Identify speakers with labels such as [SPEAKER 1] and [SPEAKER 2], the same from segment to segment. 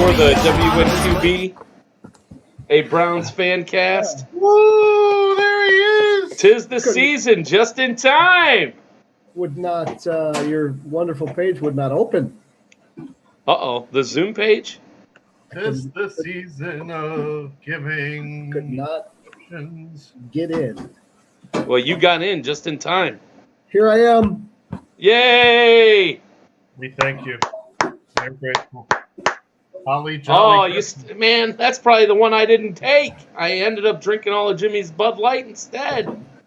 [SPEAKER 1] for the WNQB, a Browns Fancast.
[SPEAKER 2] Woo! There he is.
[SPEAKER 1] Tis the season, just in time.
[SPEAKER 3] Would not your wonderful page would not open?
[SPEAKER 1] Uh-oh, the Zoom page?
[SPEAKER 2] Tis the season of giving.
[SPEAKER 3] Could not
[SPEAKER 2] options.
[SPEAKER 3] get in.
[SPEAKER 1] Well, you got in just in time.
[SPEAKER 3] Here I am.
[SPEAKER 1] Yay!
[SPEAKER 2] We thank you. We're grateful. Holly Jolly.
[SPEAKER 1] Oh, man, that's probably the one I didn't take. I ended up drinking all of Jimmy's Bud Light instead.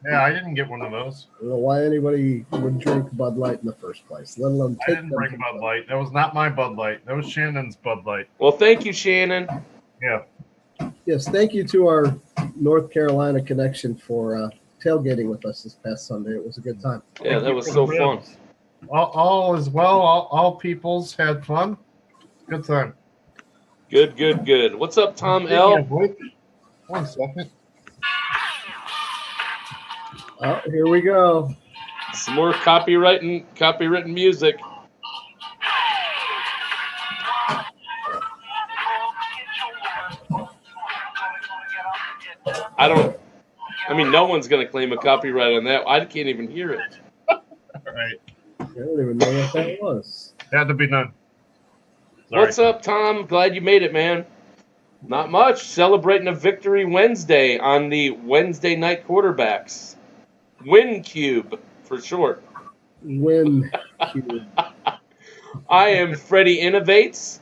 [SPEAKER 2] Yeah, I didn't get one of those.
[SPEAKER 3] I don't know why anybody would drink Bud Light in the first place, let alone
[SPEAKER 2] I
[SPEAKER 3] take
[SPEAKER 2] didn't
[SPEAKER 3] them.
[SPEAKER 2] bring Bud Light. That was not my Bud Light. That was Shannon's Bud Light.
[SPEAKER 1] Well, thank you, Shannon.
[SPEAKER 2] Yeah.
[SPEAKER 3] Yes, thank you to our North Carolina connection for tailgating with us this past Sunday. It was a good time.
[SPEAKER 1] Yeah, that was so fun.
[SPEAKER 2] All is well. All peoples had fun. Good time.
[SPEAKER 1] Good. What's up, Tom L?
[SPEAKER 2] 1 second.
[SPEAKER 3] Oh, here we go.
[SPEAKER 1] Some more copywritten music. No one's going to claim a copyright on that. I can't even hear it.
[SPEAKER 2] All right.
[SPEAKER 3] I don't even know what that was.
[SPEAKER 2] Had to be done. Sorry.
[SPEAKER 1] What's up, Tom? Glad you made it, man. Not much. Celebrating a victory Wednesday on the Wednesday night quarterbacks. WNQB for short.
[SPEAKER 3] Win.
[SPEAKER 1] I am Freddie Innovates.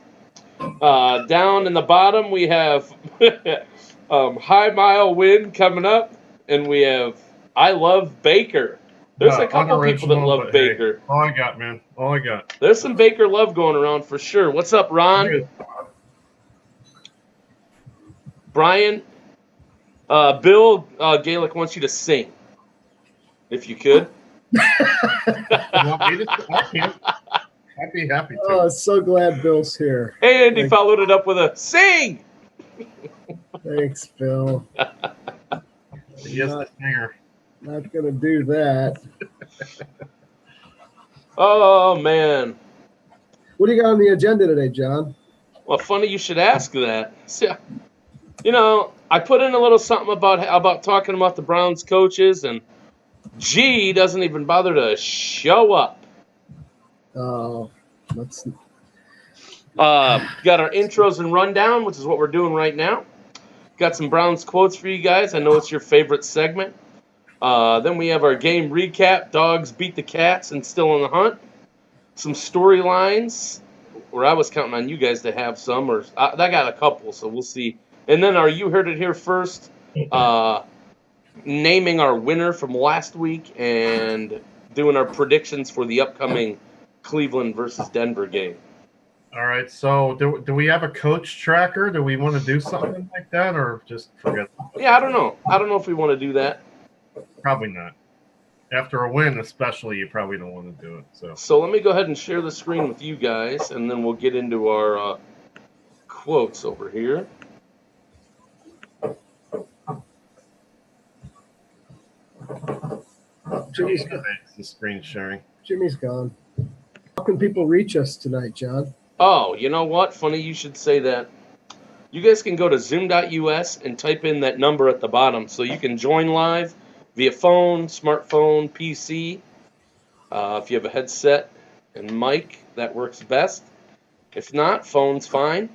[SPEAKER 1] Down in the bottom, we have High Mile Win coming up, and we have I Love Baker. There's a couple people that love Baker.
[SPEAKER 2] Hey, all I got, man. All I got.
[SPEAKER 1] There's some Baker love going around for sure. What's up, Ron? Brian? Bill Gaelic wants you to sing, if you could.
[SPEAKER 2] You want me to? I can. I'd be happy to.
[SPEAKER 3] Oh, so glad Bill's here.
[SPEAKER 1] Hey, Andy followed it up with a sing.
[SPEAKER 3] Thanks, Bill.
[SPEAKER 2] Yes, the singer.
[SPEAKER 3] Not gonna do that.
[SPEAKER 1] Oh, man.
[SPEAKER 3] What do you got on the agenda today, John?
[SPEAKER 1] Well, funny you should ask that. So, I put in a little something about talking about the Browns coaches, and G doesn't even bother to show up.
[SPEAKER 3] Oh, let's.
[SPEAKER 1] Got our intros and rundown, which is what we're doing right now. Got some Browns quotes for you guys. I know it's your favorite segment. Then we have our game recap. Dawgs beat the Cats and still on the hunt. Some storylines, where I was counting on you guys to have some, or I got a couple, so we'll see. And then our You Heard It Here First, naming our winner from last week and doing our predictions for the upcoming Cleveland versus Denver game.
[SPEAKER 2] All right. So, do we have a coach tracker? Do we want to do something like that, or just forget?
[SPEAKER 1] Yeah, I don't know. I don't know if we want to do that.
[SPEAKER 2] Probably not. After a win, especially, you probably don't want to do it.
[SPEAKER 1] So let me go ahead and share the screen with you guys, and then we'll get into our quotes over here.
[SPEAKER 3] Jimmy's gone.
[SPEAKER 2] The screen sharing.
[SPEAKER 3] Jimmy's gone. How can people reach us tonight, John?
[SPEAKER 1] Oh, you know what? Funny you should say that. You guys can go to zoom.us and type in that number at the bottom so you can join live via phone, smartphone, PC. If you have a headset and mic, that works best. If not, phone's fine.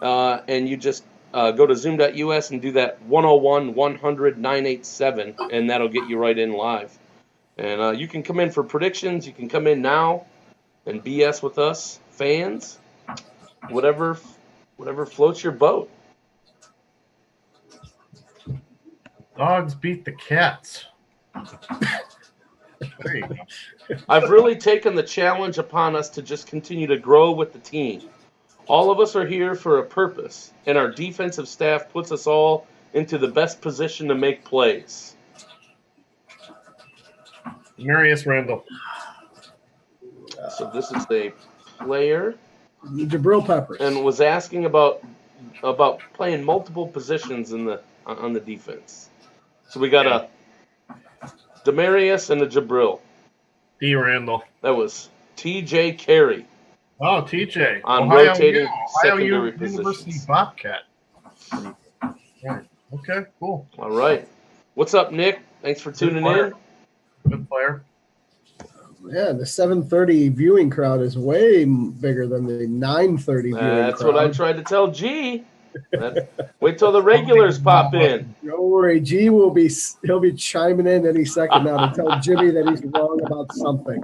[SPEAKER 1] And you just go to zoom.us and do that 101-100-987, and that'll get you right in live. And you can come in for predictions. You can come in now and BS with us, fans. Whatever floats your boat.
[SPEAKER 2] Dawgs beat the Cats. There you go.
[SPEAKER 1] I've really taken the challenge upon us to just continue to grow with the team. All of us are here for a purpose, and our defensive staff puts us all into the best position to make plays.
[SPEAKER 2] Marius Randall.
[SPEAKER 1] So this is a player,
[SPEAKER 3] Jabril Peppers,
[SPEAKER 1] and was asking about playing multiple positions on the defense. So we got a Demarius and a Jabril.
[SPEAKER 2] D. Randall.
[SPEAKER 1] That was T.J. Carey.
[SPEAKER 2] Oh, TJ.
[SPEAKER 1] On
[SPEAKER 2] Ohio
[SPEAKER 1] rotating
[SPEAKER 2] U, Ohio
[SPEAKER 1] secondary
[SPEAKER 2] University
[SPEAKER 1] positions.
[SPEAKER 2] Bobcat. Right. Okay, cool.
[SPEAKER 1] All right. What's up, Nick? Thanks for tuning
[SPEAKER 2] player.
[SPEAKER 1] in.
[SPEAKER 2] Good player.
[SPEAKER 3] Yeah, the 7:30 viewing crowd is way bigger than the 9:30 viewing
[SPEAKER 1] That's
[SPEAKER 3] crowd.
[SPEAKER 1] what I tried to tell G. Wait till the regulars pop in.
[SPEAKER 3] Don't worry, G he'll be chiming in any second now to tell Jimmy that he's wrong about something.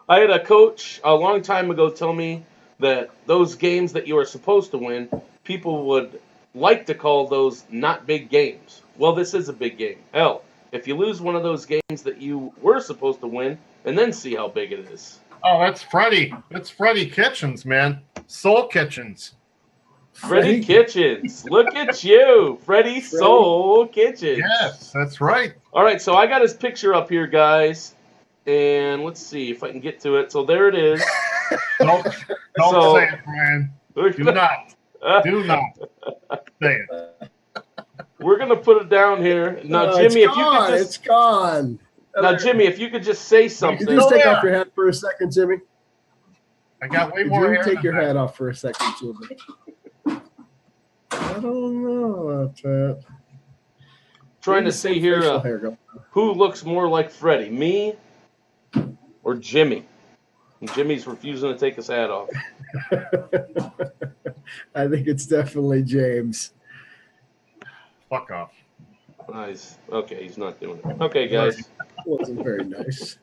[SPEAKER 1] I had a coach a long time ago tell me that those games that you are supposed to win, people would like to call those not big games. Well, this is a big game. Hell, if you lose one of those games that you were supposed to win, and then see how big it is.
[SPEAKER 2] Oh, that's Freddie. That's Freddie Kitchens, man. Soul Kitchens.
[SPEAKER 1] Freddie Kitchens. Look at you. Freddie Soul Kitchens.
[SPEAKER 2] Yes, that's right.
[SPEAKER 1] All right, so I got his picture up here, guys. And let's see if I can get to it. So there it is.
[SPEAKER 2] Don't
[SPEAKER 1] So-
[SPEAKER 2] say it, Brian. Do not say it.
[SPEAKER 1] We're going to put it down here. Now,
[SPEAKER 3] Oh,
[SPEAKER 1] Jimmy,
[SPEAKER 3] it's
[SPEAKER 1] if you
[SPEAKER 3] gone.
[SPEAKER 1] could just...
[SPEAKER 3] It's gone.
[SPEAKER 1] Now, Jimmy, if you could just say
[SPEAKER 3] You
[SPEAKER 1] something.
[SPEAKER 3] can just take
[SPEAKER 2] there.
[SPEAKER 3] off your hat for a second, Jimmy.
[SPEAKER 2] I got way
[SPEAKER 3] Could
[SPEAKER 2] more
[SPEAKER 3] you
[SPEAKER 2] hair
[SPEAKER 3] take
[SPEAKER 2] than
[SPEAKER 3] your
[SPEAKER 2] that.
[SPEAKER 3] hat off for a second, Jimmy? I don't know about that.
[SPEAKER 1] Trying to see here
[SPEAKER 3] Facial hair go.
[SPEAKER 1] who looks more like Freddie, me or Jimmy. And Jimmy's refusing to take his hat off.
[SPEAKER 3] I think it's definitely James.
[SPEAKER 2] Fuck off.
[SPEAKER 1] Nice. Okay, he's not doing it. Okay, guys.
[SPEAKER 3] Wasn't very nice.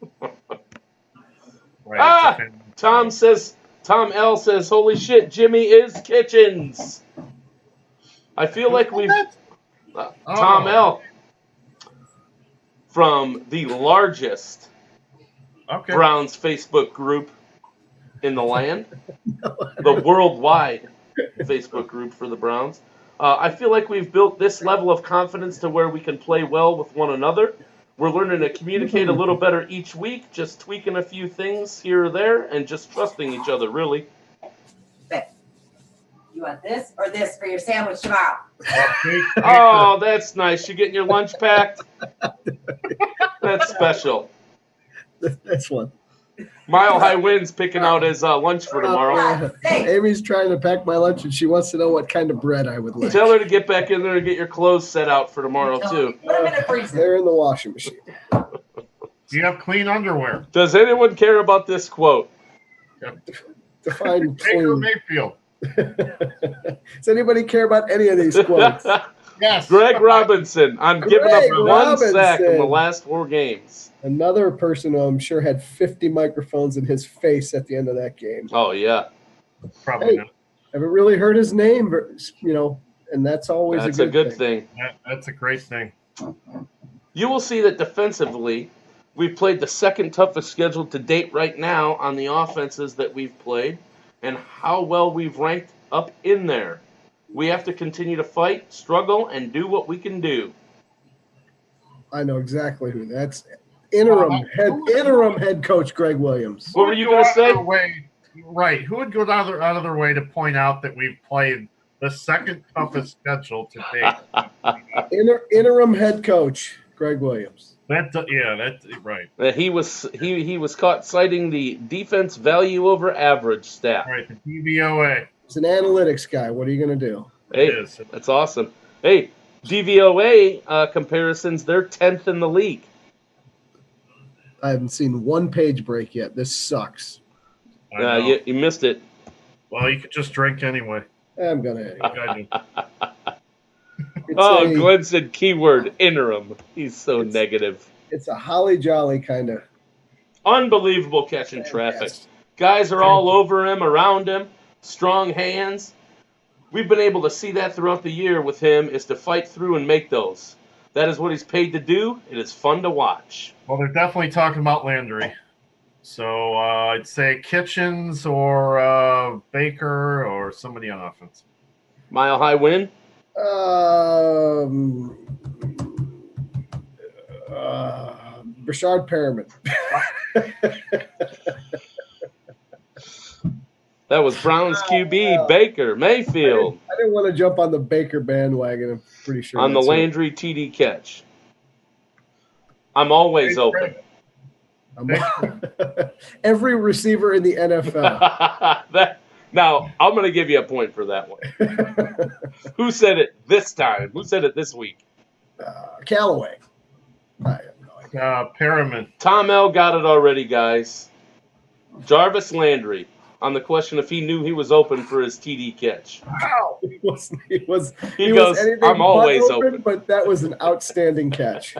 [SPEAKER 2] Right,
[SPEAKER 1] Ah!
[SPEAKER 2] it's a
[SPEAKER 1] Tom L says, holy shit, Jimmy is Kitchens. I feel like we've... Tom L. From the largest
[SPEAKER 2] Okay.
[SPEAKER 1] Browns Facebook group in the land, the worldwide Facebook group for the Browns. I feel like we've built this level of confidence to where we can play well with one another. We're learning to communicate a little better each week, just tweaking a few things here or there, and just trusting each other, really.
[SPEAKER 4] You want this or this for your sandwich tomorrow?
[SPEAKER 1] Oh, that's nice. You getting your lunch packed? That's special.
[SPEAKER 3] This one.
[SPEAKER 1] Mile High Winds picking out his lunch for tomorrow.
[SPEAKER 3] Amy's trying to pack my lunch, and she wants to know what kind of bread I would like.
[SPEAKER 1] Tell her to get back in there and get your clothes set out for tomorrow, too.
[SPEAKER 4] Put them in the freezer.
[SPEAKER 3] They're in the washing machine.
[SPEAKER 2] Do you have clean underwear?
[SPEAKER 1] Does anyone care about this quote?
[SPEAKER 3] Define
[SPEAKER 2] Baker
[SPEAKER 3] clean.
[SPEAKER 2] Mayfield.
[SPEAKER 3] Does anybody care about any of these quotes?
[SPEAKER 2] Yes.
[SPEAKER 1] Greg Robinson. I'm giving up
[SPEAKER 3] Greg
[SPEAKER 1] one sack in the
[SPEAKER 3] Robinson.
[SPEAKER 1] last 4 games.
[SPEAKER 3] Another person who I'm sure had 50 microphones in his face at the end of that game.
[SPEAKER 1] Oh, yeah.
[SPEAKER 2] Probably
[SPEAKER 3] Hey.
[SPEAKER 2] not.
[SPEAKER 3] Haven't really heard his name, and that's always
[SPEAKER 1] That's
[SPEAKER 3] a good
[SPEAKER 1] thing.
[SPEAKER 2] That's a great thing.
[SPEAKER 1] You will see that defensively, we've played the second toughest schedule to date right now on the offenses that we've played and how well we've ranked up in there. We have to continue to fight, struggle, and do what we can do.
[SPEAKER 3] I know exactly who that's. Interim head coach Greg Williams.
[SPEAKER 1] What were you going to say?
[SPEAKER 2] Right. Who would go out of their way to point out that we've played the second toughest schedule to date?
[SPEAKER 3] Interim head coach Greg Williams.
[SPEAKER 2] That's right.
[SPEAKER 1] He was caught citing the defense value over average stat.
[SPEAKER 2] Right. The DVOA.
[SPEAKER 3] He's an analytics guy. What are you going to do?
[SPEAKER 1] Hey,
[SPEAKER 2] It is.
[SPEAKER 1] that's awesome. Hey, DVOA comparisons, they're 10th in the league.
[SPEAKER 3] I haven't seen one page break yet. This sucks.
[SPEAKER 2] I know.
[SPEAKER 1] You missed it.
[SPEAKER 2] Well, you could just drink anyway.
[SPEAKER 3] I'm gonna.
[SPEAKER 1] Glenn said keyword interim. He's so negative.
[SPEAKER 3] It's a holly jolly kind of.
[SPEAKER 1] Unbelievable catching traffic. Guys are all over him, around him, strong hands. We've been able to see that throughout the year with him, is to fight through and make those. That is what he's paid to do. It is fun to watch.
[SPEAKER 2] Well, they're definitely talking about Landry. So I'd say Kitchens or Baker or somebody on offense.
[SPEAKER 1] Mile High win?
[SPEAKER 3] Brashard Perriman.
[SPEAKER 1] That was Browns QB, Baker Mayfield.
[SPEAKER 3] I didn't want to jump on the Baker bandwagon. I'm pretty sure.
[SPEAKER 1] On the
[SPEAKER 3] that's it.
[SPEAKER 1] Landry TD catch. I'm always open.
[SPEAKER 3] Every receiver in the NFL.
[SPEAKER 1] Now, I'm going to give you a point for that one. Who said it this time? Who said it this week?
[SPEAKER 3] Callaway. I have no idea.
[SPEAKER 2] Perriman.
[SPEAKER 1] Tom L. got it already, guys. Jarvis Landry on the question if he knew he was open for his TD catch.
[SPEAKER 3] Wow. He was
[SPEAKER 1] goes, "I'm always open."
[SPEAKER 3] But that was an outstanding catch.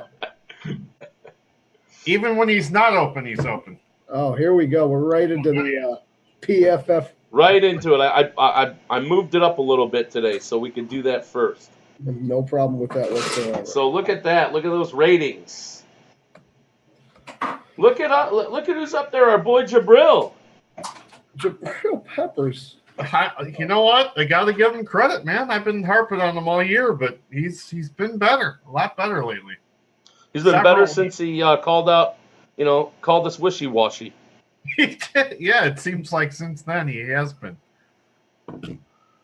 [SPEAKER 2] Even when he's not open, he's open.
[SPEAKER 3] Oh, here we go. We're right into the PFF.
[SPEAKER 1] Right into it. I moved it up a little bit today so we could do that first.
[SPEAKER 3] No problem with that whatsoever.
[SPEAKER 1] So look at that. Look at those ratings. Look at who's up there. Our boy Jabril.
[SPEAKER 3] Jabril Peppers.
[SPEAKER 2] You know what? I got to give him credit, man. I've been harping on him all year, but he's been better, a lot better lately.
[SPEAKER 1] He's been better since he called us wishy-washy.
[SPEAKER 2] He did. Yeah, it seems like since then he has been.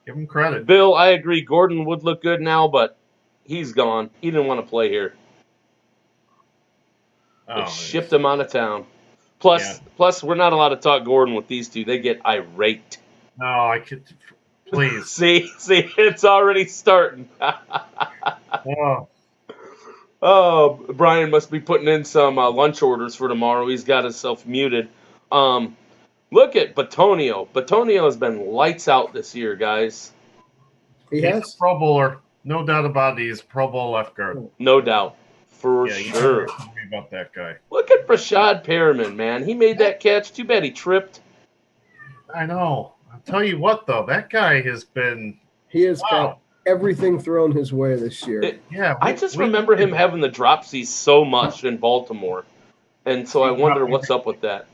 [SPEAKER 2] Give him credit.
[SPEAKER 1] Bill, I agree. Gordon would look good now, but he's gone. He didn't want to play here. They shipped him out of town. Plus, we're not allowed to talk Gordon with these two. They get irate.
[SPEAKER 2] No, I could. Please.
[SPEAKER 1] see, it's already starting. Oh, Brian must be putting in some lunch orders for tomorrow. He's got himself muted. Look at Batonio. Batonio has been lights out this year, guys.
[SPEAKER 3] He's
[SPEAKER 2] a Pro Bowler. No doubt about it. He's a Pro Bowl left guard.
[SPEAKER 1] No doubt. For sure.
[SPEAKER 2] Tell me about that guy.
[SPEAKER 1] Look at Brashad Perriman, man. He made that catch. Too bad he tripped.
[SPEAKER 2] I know. I'll tell you what, though. That guy has been...
[SPEAKER 3] He has got everything thrown his way this year.
[SPEAKER 1] I just remember him having the dropsies so much in Baltimore. And so I wonder what's up with that.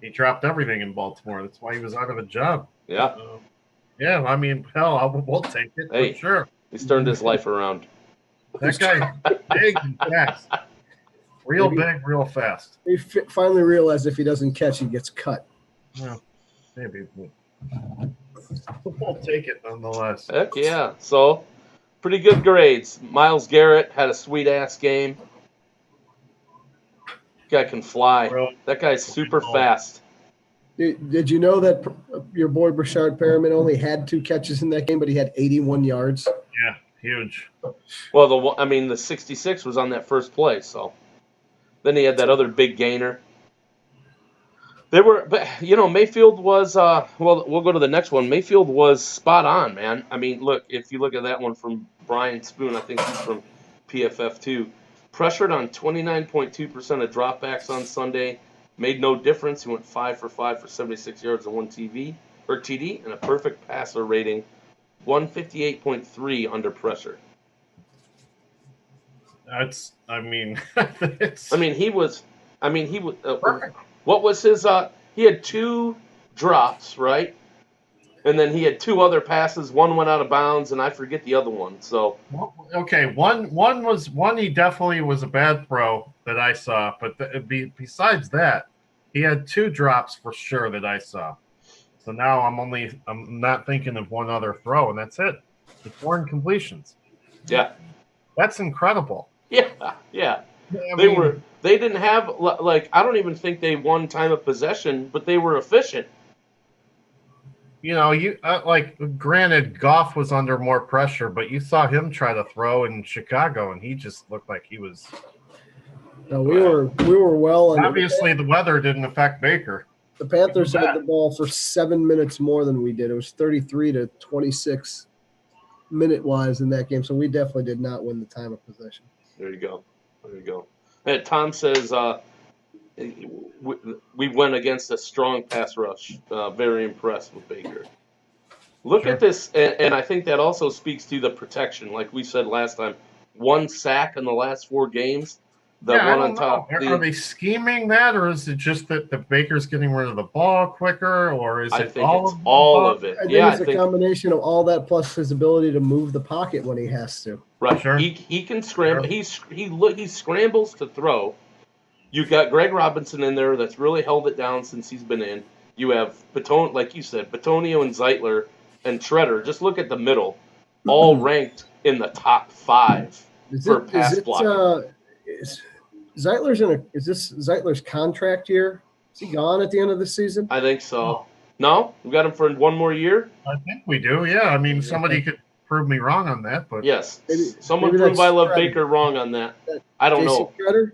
[SPEAKER 2] He dropped everything in Baltimore. That's why he was out of a job.
[SPEAKER 1] Yeah.
[SPEAKER 2] Yeah, I mean, hell, we'll take it for sure.
[SPEAKER 1] He's turned his life around.
[SPEAKER 2] That guy's big and fast. Real big, real fast.
[SPEAKER 3] He finally realized if he doesn't catch, he gets cut.
[SPEAKER 2] Well, maybe. We'll take it nonetheless.
[SPEAKER 1] Heck yeah. So, pretty good grades. Myles Garrett had a sweet-ass game. Guy can fly. That guy's super fast.
[SPEAKER 3] Did you know that your boy Brashad Perriman only had 2 catches in that game, but he had 81 yards?
[SPEAKER 2] Yeah, huge.
[SPEAKER 1] Well, the 66 was on that first play, so. Then he had that other big gainer. Mayfield was, we'll go to the next one. Mayfield was spot on, man. I mean, look, if you look at that one from Brian Spoon, I think he's from PFF too. Pressured on 29.2% of dropbacks on Sunday. Made no difference. He went 5 for 5 for 76 yards and 1 TD, and a perfect passer rating, 158.3 under pressure. What was his? He had 2 drops, right? And then he had 2 other passes. One went out of bounds, and I forget the other one. So
[SPEAKER 2] okay, one he definitely was a bad throw that I saw. But besides that, he had 2 drops for sure that I saw. So now I'm not thinking of one other throw, and that's it. The 4 incompletions.
[SPEAKER 1] Yeah,
[SPEAKER 2] that's incredible.
[SPEAKER 1] Yeah. They didn't have I don't even think they won time of possession, but they were efficient.
[SPEAKER 2] You know, granted, Goff was under more pressure, but you saw him try to throw in Chicago, and he just looked like he was.
[SPEAKER 3] No, we were well.
[SPEAKER 2] Obviously, the weather didn't affect Baker.
[SPEAKER 3] The Panthers had the ball for 7 minutes more than we did. It was 33 to 26 minute-wise in that game, so we definitely did not win the time of possession.
[SPEAKER 1] There you go. And Tom says we went against a strong pass rush. Very impressed with Baker. Look at this, and I think that also speaks to the protection. Like we said last time, 1 sack in the last 4 games. The one on top.
[SPEAKER 2] Are they scheming that, or is it just that the Baker's getting rid of the ball quicker, or is it all
[SPEAKER 1] of it?
[SPEAKER 3] I think it's a combination of all that plus his ability to move the pocket when he has to.
[SPEAKER 1] Right. Sure. He can scramble. Sure. He scrambles to throw. You've got Greg Robinson in there that's really held it down since he's been in. You have like you said, Batonio and Zeitler and Shredder. Just look at the middle, all ranked in the top 5 for pass blocking.
[SPEAKER 3] Is this Zeitler's contract year? Is he gone at the end of the season?
[SPEAKER 1] I think so. No? We got him for one more year?
[SPEAKER 2] I think we do. Yeah. I mean, somebody could prove me wrong on that, but
[SPEAKER 1] Yes.
[SPEAKER 3] Maybe-
[SPEAKER 1] Someone
[SPEAKER 3] maybe
[SPEAKER 1] prove
[SPEAKER 3] that's
[SPEAKER 1] I Love
[SPEAKER 3] Shredder.
[SPEAKER 1] Baker wrong on that. I don't
[SPEAKER 3] Jason
[SPEAKER 1] know.
[SPEAKER 3] Shredder?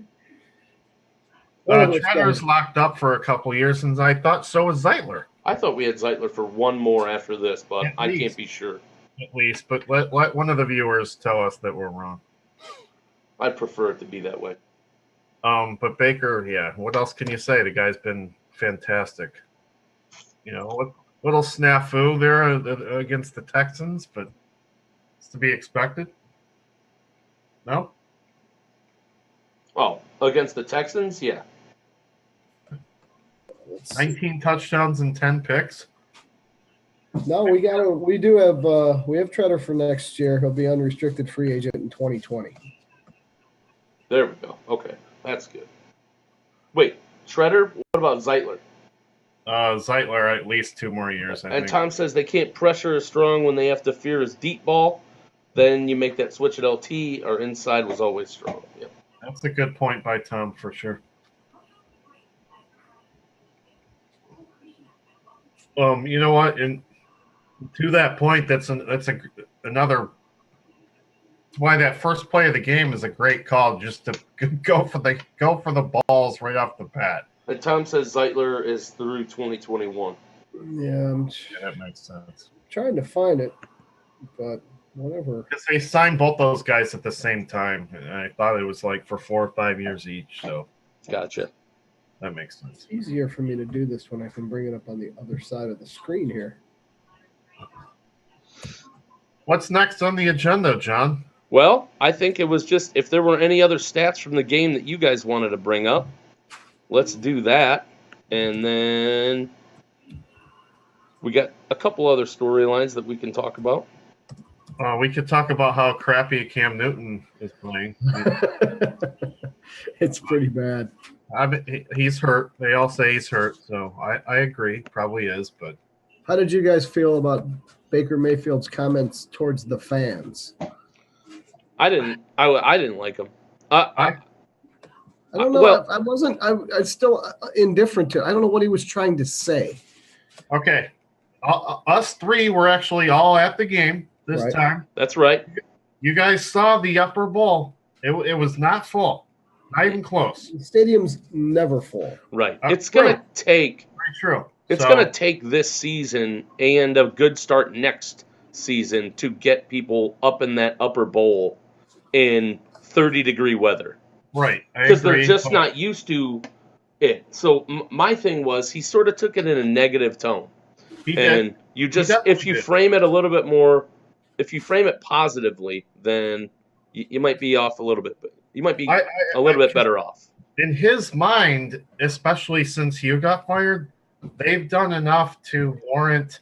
[SPEAKER 3] One of those
[SPEAKER 2] Tretter's
[SPEAKER 3] guys.
[SPEAKER 2] locked up for a couple years, and I thought so was Zeitler.
[SPEAKER 1] I thought we had Zeitler for one more after this, but
[SPEAKER 2] At
[SPEAKER 1] I
[SPEAKER 2] least.
[SPEAKER 1] can't be sure.
[SPEAKER 2] At least, but let one of the viewers tell us that we're wrong.
[SPEAKER 1] I'd prefer it to be that way.
[SPEAKER 2] But Baker, yeah. What else can you say? The guy's been fantastic. You know, little snafu there against the Texans, but it's to be expected. No.
[SPEAKER 1] Oh, against the Texans? Yeah.
[SPEAKER 2] 19 touchdowns and 10 picks.
[SPEAKER 3] No, we have Treader for next year. He'll be unrestricted free agent in 2020.
[SPEAKER 1] There we go. Okay. That's good. Wait, Shredder? What about Zeitler?
[SPEAKER 2] Zeitler at least 2 more years, I
[SPEAKER 1] And
[SPEAKER 2] think.
[SPEAKER 1] Tom says they can't pressure as strong when they have to fear his deep ball. Then you make that switch at LT. Our inside was always strong. Yep.
[SPEAKER 2] That's a good point by Tom for sure. You know what? And to that point, that's another. That's why that first play of the game is a great call, just to go for the balls right off the bat.
[SPEAKER 1] And Tom says Zeitler is through 2021.
[SPEAKER 3] Yeah, I'm
[SPEAKER 2] that makes sense.
[SPEAKER 3] trying to find it, but whatever.
[SPEAKER 2] Because they signed both those guys at the same time, and I thought it was like for 4 or 5 years each. So
[SPEAKER 1] Gotcha.
[SPEAKER 2] that makes sense.
[SPEAKER 3] It's easier for me to do this when I can bring it up on the other side of the screen here.
[SPEAKER 2] What's next on the agenda, John?
[SPEAKER 1] Well, I think it was just if there were any other stats from the game that you guys wanted to bring up, let's do that. And then we got a couple other storylines that we can talk about.
[SPEAKER 2] We could talk about how crappy Cam Newton is playing.
[SPEAKER 3] It's pretty bad.
[SPEAKER 2] He's hurt. They all say he's hurt, so I agree. Probably is, but
[SPEAKER 3] How did you guys feel about Baker Mayfield's comments towards the fans?
[SPEAKER 1] I didn't like him.
[SPEAKER 3] I don't know.
[SPEAKER 1] Well-
[SPEAKER 3] I still indifferent to. I don't know what he was trying to say.
[SPEAKER 2] okay. Us three were actually all at the game this
[SPEAKER 3] Right.
[SPEAKER 2] time.
[SPEAKER 1] That's right.
[SPEAKER 2] You guys saw the upper bowl. It was not full, not even close.
[SPEAKER 3] The stadium's never full.
[SPEAKER 1] Right.
[SPEAKER 2] That's
[SPEAKER 1] It's gonna
[SPEAKER 2] true.
[SPEAKER 1] take.
[SPEAKER 2] Very true.
[SPEAKER 1] It's
[SPEAKER 2] So,
[SPEAKER 1] gonna take this season and a good start next season to get people up in that upper bowl in 30-degree weather
[SPEAKER 2] right. I
[SPEAKER 1] because they're
[SPEAKER 2] agree,
[SPEAKER 1] just
[SPEAKER 2] but
[SPEAKER 1] not used to it. So my thing was he sort of took it in a negative tone,
[SPEAKER 2] he did.
[SPEAKER 1] and you just
[SPEAKER 2] definitely
[SPEAKER 1] if you
[SPEAKER 2] did.
[SPEAKER 1] frame it a little bit more, if you frame it positively, then you might be off a little bit. You might be a little bit better off.
[SPEAKER 2] In his mind, especially since you got fired, they've done enough to warrant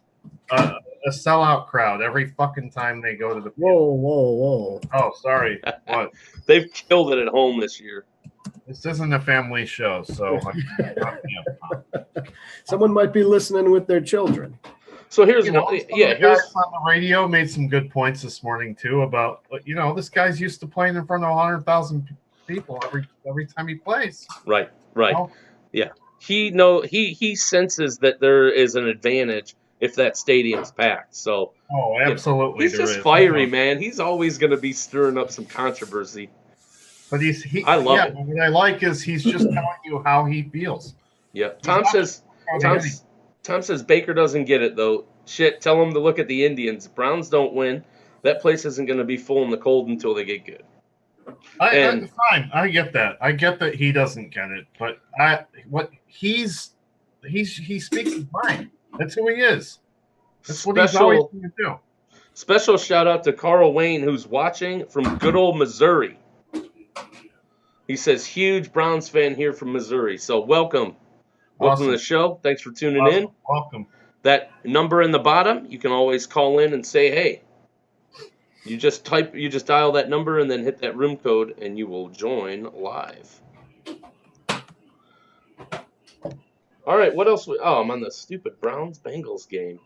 [SPEAKER 2] a sellout crowd every fucking time they go to the field.
[SPEAKER 3] Whoa.
[SPEAKER 2] Oh, sorry. What?
[SPEAKER 1] They've killed it at home this year.
[SPEAKER 2] This isn't a family show, so
[SPEAKER 3] Someone might be listening with their children.
[SPEAKER 1] So here's
[SPEAKER 2] some
[SPEAKER 1] one.
[SPEAKER 2] of
[SPEAKER 1] Yeah,
[SPEAKER 2] the
[SPEAKER 1] here's
[SPEAKER 2] guys on the radio made some good points this morning too about this guy's used to playing in front of 100,000 people every time he plays.
[SPEAKER 1] right.
[SPEAKER 2] Oh.
[SPEAKER 1] Yeah, he senses that there is an advantage if that stadium's packed. So
[SPEAKER 2] Oh, absolutely.
[SPEAKER 1] he's
[SPEAKER 2] there
[SPEAKER 1] just
[SPEAKER 2] is.
[SPEAKER 1] fiery, man. He's always going to be stirring up some controversy.
[SPEAKER 2] But
[SPEAKER 1] I love it.
[SPEAKER 2] What I like is he's just telling you how he feels.
[SPEAKER 1] Yeah. Tom says Baker doesn't get it though. Shit, tell him to look at the Indians. Browns don't win. That place isn't going to be full in the cold until they get good.
[SPEAKER 2] I'm fine. I get that. I get that he doesn't get it, but he speaks his mind. That's who he is. That's what he's always going to do.
[SPEAKER 1] Special shout out to Carl Wayne, who's watching from good old Missouri. He says, huge Browns fan here from Missouri. So welcome. Welcome to the show. Thanks for tuning in.
[SPEAKER 2] Welcome.
[SPEAKER 1] That number in the bottom, you can always call in and say, hey. You just dial that number and then hit that room code and you will join live. All right, what else? I'm on the stupid Browns-Bengals game.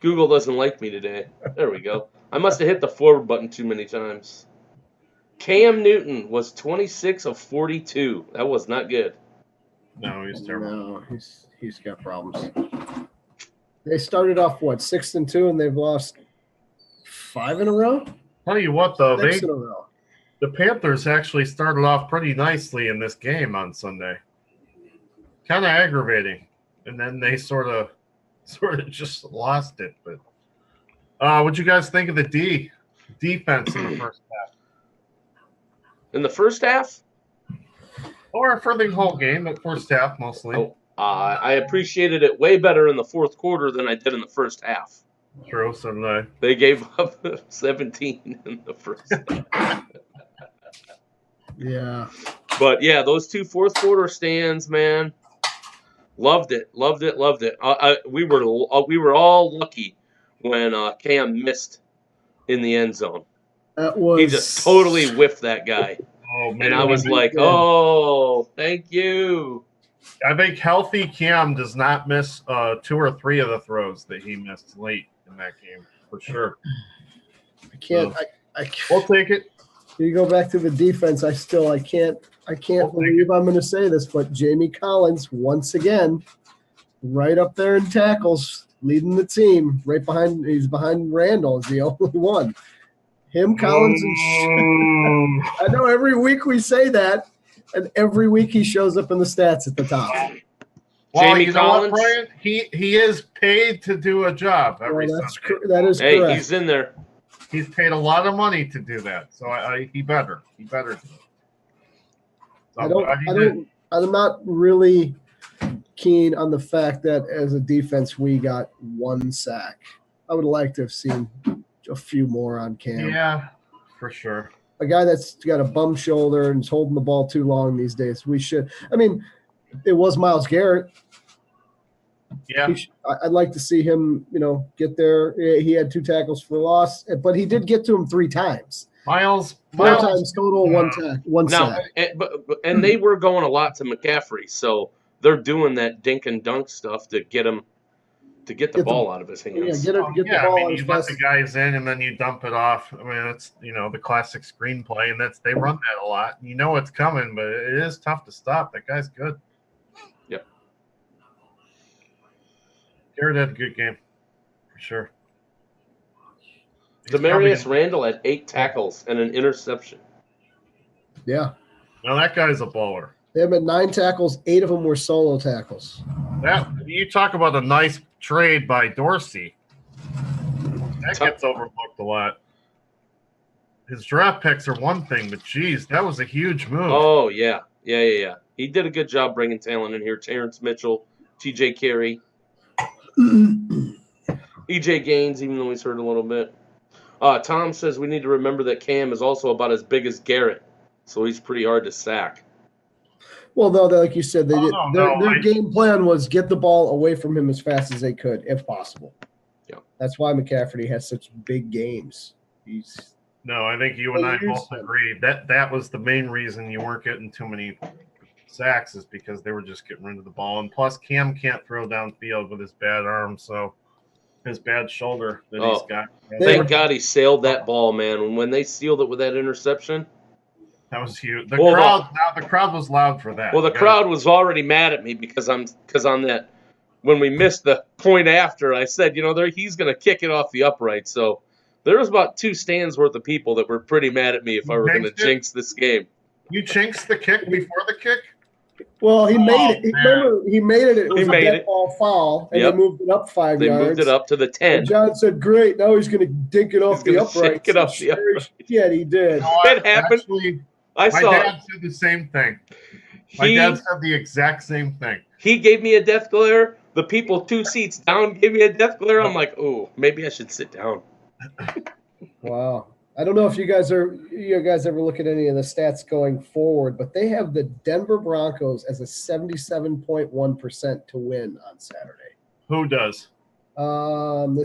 [SPEAKER 1] Google doesn't like me today. There we go. I must have hit the forward button too many times. Cam Newton was 26 of 42. That was not good.
[SPEAKER 2] No, he's terrible.
[SPEAKER 3] No, he's got problems. They started off 6-2, and they've lost 5 in a row.
[SPEAKER 2] Tell you what, though,
[SPEAKER 3] 6 in a row.
[SPEAKER 2] the Panthers actually started off pretty nicely in this game on Sunday. Kind of aggravating, and then they sort of just lost it. But what'd you guys think of the defense in the first half?
[SPEAKER 1] In the first half?
[SPEAKER 2] Or for the whole game, but first half mostly.
[SPEAKER 1] Oh, I appreciated it way better in the fourth quarter than I did in the first half.
[SPEAKER 2] True, so did I.
[SPEAKER 1] They gave up 17 in the first half.
[SPEAKER 3] Yeah.
[SPEAKER 1] But, yeah, those 2 fourth quarter stands, man, loved it. We were all lucky when Cam missed in the end zone. He just totally whiffed that guy.
[SPEAKER 2] Oh, man.
[SPEAKER 1] And I was like, oh, thank you.
[SPEAKER 2] I think healthy Cam does not miss 2 or 3 of the throws that he missed late in that game, for sure.
[SPEAKER 3] I can't.
[SPEAKER 2] We'll take it.
[SPEAKER 3] You go back to the defense. I can't believe I'm going to say this, but Jamie Collins once again, right up there in tackles, leading the team. Right behind, he's behind Randall. Is the only one. Him, Collins, and I know every week we say that, and every week he shows up in the stats at the top.
[SPEAKER 2] Well,
[SPEAKER 1] Jamie
[SPEAKER 2] you know
[SPEAKER 1] Collins,
[SPEAKER 2] what, Brian? He is paid to do a job every Sunday.
[SPEAKER 3] That is
[SPEAKER 1] hey,
[SPEAKER 3] correct.
[SPEAKER 1] he's in there.
[SPEAKER 2] He's paid a lot of money to do that, so he better do it. So
[SPEAKER 3] I'm not really keen on the fact that as a defense we got 1 sack. I would like to have seen a few more on Cam.
[SPEAKER 2] Yeah, for sure.
[SPEAKER 3] A guy that's got a bum shoulder and is holding the ball too long these days. We should. I mean, it was Myles Garrett.
[SPEAKER 2] Yeah.
[SPEAKER 3] I'd like to see him, get there. He had 2 tackles for loss, but he did get to him 3 times.
[SPEAKER 2] Miles
[SPEAKER 3] 4 times total, 1 sack.
[SPEAKER 1] And they were going a lot to McCaffrey, so they're doing that dink and dunk stuff to get him to get the ball out of his hands.
[SPEAKER 3] Yeah, get the ball out
[SPEAKER 2] you let the guys in and then you dump it off. I mean, it's the classic screenplay, and they run that a lot. You know it's coming, but it is tough to stop. That guy's good.
[SPEAKER 1] Yep.
[SPEAKER 2] Garrett had a good game, for sure.
[SPEAKER 1] Demarius Randall had 8 tackles and an interception.
[SPEAKER 3] Yeah.
[SPEAKER 2] Now that guy's a baller.
[SPEAKER 3] They have 9 tackles. 8 of them were solo tackles.
[SPEAKER 2] You talk about a nice trade by Dorsey. That gets overlooked a lot. His draft picks are one thing, but geez, that was a huge move.
[SPEAKER 1] Oh, yeah. He did a good job bringing talent in here. Terrence Mitchell, TJ Carey, EJ Gaines, even though he's hurt a little bit. Tom says we need to remember that Cam is also about as big as Garrett, so he's pretty hard to sack.
[SPEAKER 3] Well, though, like you said, their game plan was get the ball away from him as fast as they could, if possible.
[SPEAKER 1] Yeah,
[SPEAKER 3] that's why McCaffrey has such big games.
[SPEAKER 2] I think you and I both agree that was the main reason you weren't getting too many sacks, is because they were just getting rid of the ball, and plus Cam can't throw downfield with his bad arm, so his bad shoulder that he's got.
[SPEAKER 1] Thank God he sailed that ball, man. When they sealed it with that interception.
[SPEAKER 2] That was huge. The crowd was loud for that.
[SPEAKER 1] Well, the crowd was already mad at me because on that, when we missed the point after, I said, he's going to kick it off the upright. So there was about 2 stands worth of people that were pretty mad at me if I were going to jinx this game.
[SPEAKER 2] You jinxed the kick before the kick?
[SPEAKER 3] Well, he made it. Remember, he made it. It was a dead ball foul, and they moved it up 5 yards.
[SPEAKER 1] They moved it up to the 10.
[SPEAKER 3] And John said, "Great, now he's going to dink it off the upright." Yeah, he did.
[SPEAKER 1] It happened.
[SPEAKER 2] Actually, my dad said the same thing. My dad said the exact same thing.
[SPEAKER 1] He gave me a death glare. The people 2 seats down gave me a death glare. I'm like, oh, maybe I should sit down.
[SPEAKER 3] Wow. I don't know if you guys ever look at any of the stats going forward, but they have the Denver Broncos as a 77.1% to win on Saturday.
[SPEAKER 2] Who does?
[SPEAKER 3] Who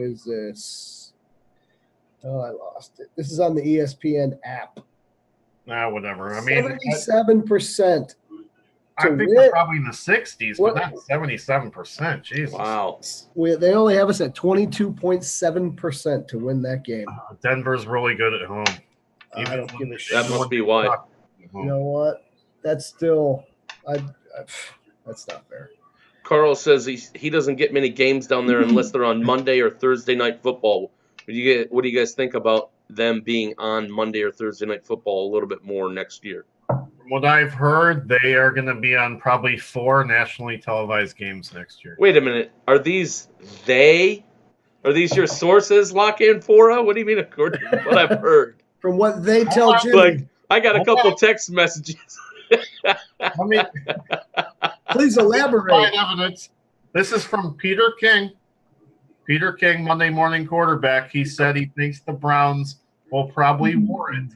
[SPEAKER 3] is this? Oh, I lost it. This is on the ESPN app.
[SPEAKER 2] Whatever. I mean,
[SPEAKER 3] 77%.
[SPEAKER 2] I think they're probably in the 60s, but not 77%. Jesus.
[SPEAKER 1] Wow.
[SPEAKER 3] They only have us at 22.7% to win that game.
[SPEAKER 2] Denver's really good at home.
[SPEAKER 3] I don't give a shit.
[SPEAKER 1] That must be why.
[SPEAKER 3] You know what? That's still I That's not fair.
[SPEAKER 1] Carl says he doesn't get many games down there unless they're on Monday or Thursday night football. What do you guys think about them being on Monday or Thursday night football a little bit more next year?
[SPEAKER 2] From what I've heard, they are going to be on probably 4 nationally televised games next year.
[SPEAKER 1] Wait a minute. Are these your sources, Lock in Fora? What do you mean according to what I've heard?
[SPEAKER 3] From what they tell Jimmy.
[SPEAKER 1] Like, I got a couple text messages.
[SPEAKER 2] I mean,
[SPEAKER 3] Please elaborate.
[SPEAKER 2] Evidence. This is from Peter King. Peter King, Monday morning quarterback. He said he thinks the Browns will probably warrant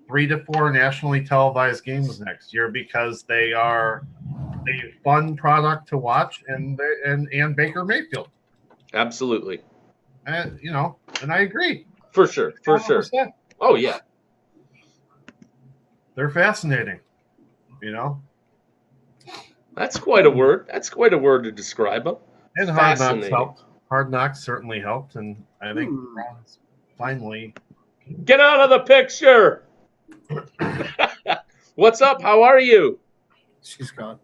[SPEAKER 2] 3 to 4 nationally televised games next year because they are a fun product to watch, and Baker Mayfield.
[SPEAKER 1] Absolutely.
[SPEAKER 2] And and I agree.
[SPEAKER 1] For sure.
[SPEAKER 2] 100%.
[SPEAKER 1] Oh yeah.
[SPEAKER 2] They're fascinating.
[SPEAKER 1] That's quite a word. That's quite a word to describe them.
[SPEAKER 2] And Hard Knocks helped. Hard Knocks certainly helped, and I think the Browns finally
[SPEAKER 1] get out of the picture. What's up? How are you?
[SPEAKER 3] She's gone.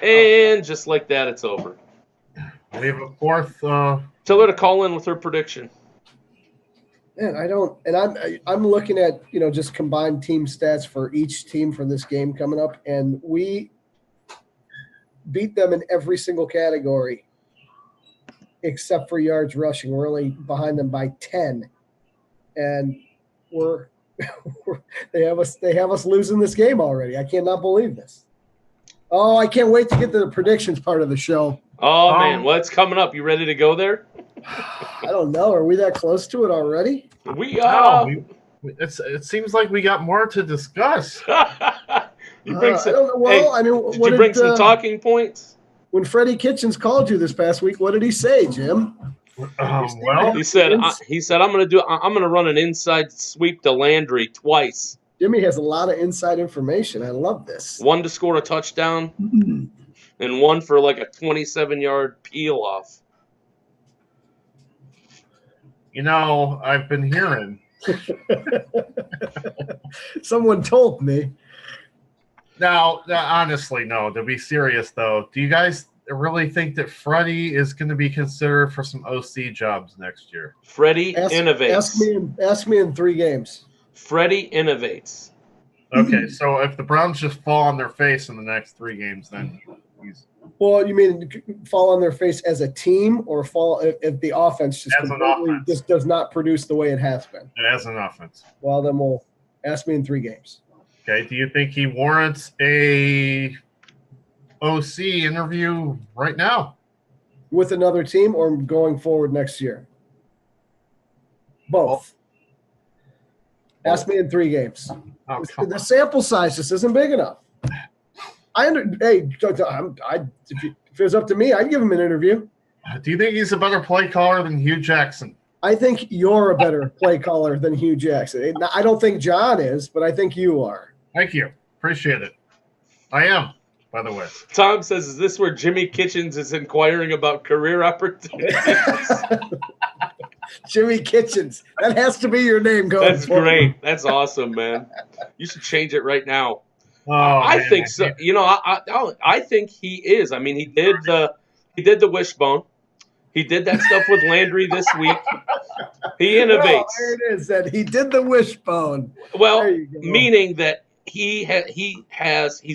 [SPEAKER 1] And just like that, it's over.
[SPEAKER 2] We have a fourth.
[SPEAKER 1] Tell her to call in with her prediction.
[SPEAKER 3] Man, I don't, and I'm looking at just combined team stats for each team for this game coming up, and we beat them in every single category except for yards rushing. We're only behind them by 10, and they have us losing this game already. I cannot believe this. Oh, I can't wait to get to the predictions part of the show.
[SPEAKER 1] Oh man, what's coming up? You ready to go there?
[SPEAKER 3] I don't know. Are we that close to it already?
[SPEAKER 1] We are.
[SPEAKER 2] It seems like we got more to discuss.
[SPEAKER 1] You bring some.
[SPEAKER 3] I don't know. Well,
[SPEAKER 1] hey, did you bring some talking points?
[SPEAKER 3] When Freddie Kitchens called you this past week, what did he say, Jim?
[SPEAKER 2] Well,
[SPEAKER 1] he said I'm gonna run an inside sweep to Landry twice.
[SPEAKER 3] Jimmy has a lot of inside information. I love this.
[SPEAKER 1] One to score a touchdown, and one for like a 27-yard peel off.
[SPEAKER 2] I've been hearing.
[SPEAKER 3] Someone told me.
[SPEAKER 2] Now, honestly, no. To be serious, though, do you guys really think that Freddie is going to be considered for some OC jobs next year?
[SPEAKER 1] Freddie innovates.
[SPEAKER 3] Ask me in 3 games.
[SPEAKER 1] Freddie innovates.
[SPEAKER 2] Okay, so if the Browns just fall on their face in the next 3 games, then he's.
[SPEAKER 3] Well, you mean fall on their face as a team, or fall if the offense just does not produce the way it has been?
[SPEAKER 2] As an offense.
[SPEAKER 3] Well, then we'll ask me in 3 games.
[SPEAKER 2] Okay. Do you think he warrants a OC interview right now?
[SPEAKER 3] With another team or going forward next year? Both. Ask me in 3 games.
[SPEAKER 2] Oh,
[SPEAKER 3] The sample size just isn't big enough. If it was up to me, I'd give him an interview.
[SPEAKER 2] Do you think he's a better play caller than Hugh Jackson?
[SPEAKER 3] I think you're a better play caller than Hugh Jackson. I don't think John is, but I think you are.
[SPEAKER 2] Thank you. Appreciate it. I am, by the way.
[SPEAKER 1] Tom says, is this where Jimmy Kitchens is inquiring about career opportunities?
[SPEAKER 3] Jimmy Kitchens. That has to be your name going
[SPEAKER 1] That's
[SPEAKER 3] forward.
[SPEAKER 1] great. That's awesome, man. You should change it right now.
[SPEAKER 2] Oh,
[SPEAKER 1] I
[SPEAKER 2] man.
[SPEAKER 1] think so. I think he is. I mean, he did the wishbone. He did that stuff with Landry this week. He innovates.
[SPEAKER 3] Well, there it is. That he did the wishbone.
[SPEAKER 1] Well, meaning that he's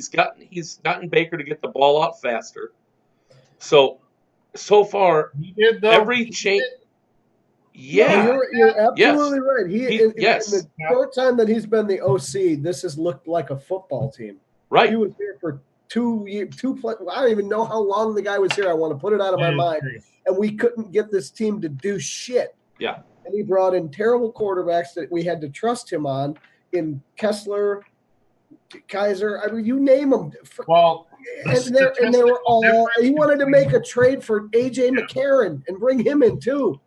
[SPEAKER 1] gotten Baker to get the ball out faster. So far,
[SPEAKER 2] He did, though.
[SPEAKER 1] every change. Yeah.
[SPEAKER 3] No, you're absolutely right. In
[SPEAKER 1] yes.
[SPEAKER 3] the short time that he's been the OC, this has looked like a football team.
[SPEAKER 1] Right.
[SPEAKER 3] He was here for 2 years. I don't even know how long the guy was here. I want to put it out of my mind. And we couldn't get this team to do shit.
[SPEAKER 1] Yeah.
[SPEAKER 3] And he brought in terrible quarterbacks that we had to trust him on in Kessler, Kaiser. I mean, you name them.
[SPEAKER 2] Well,
[SPEAKER 3] and they were all. He wanted to make a trade for A.J. McCarron and bring him in too.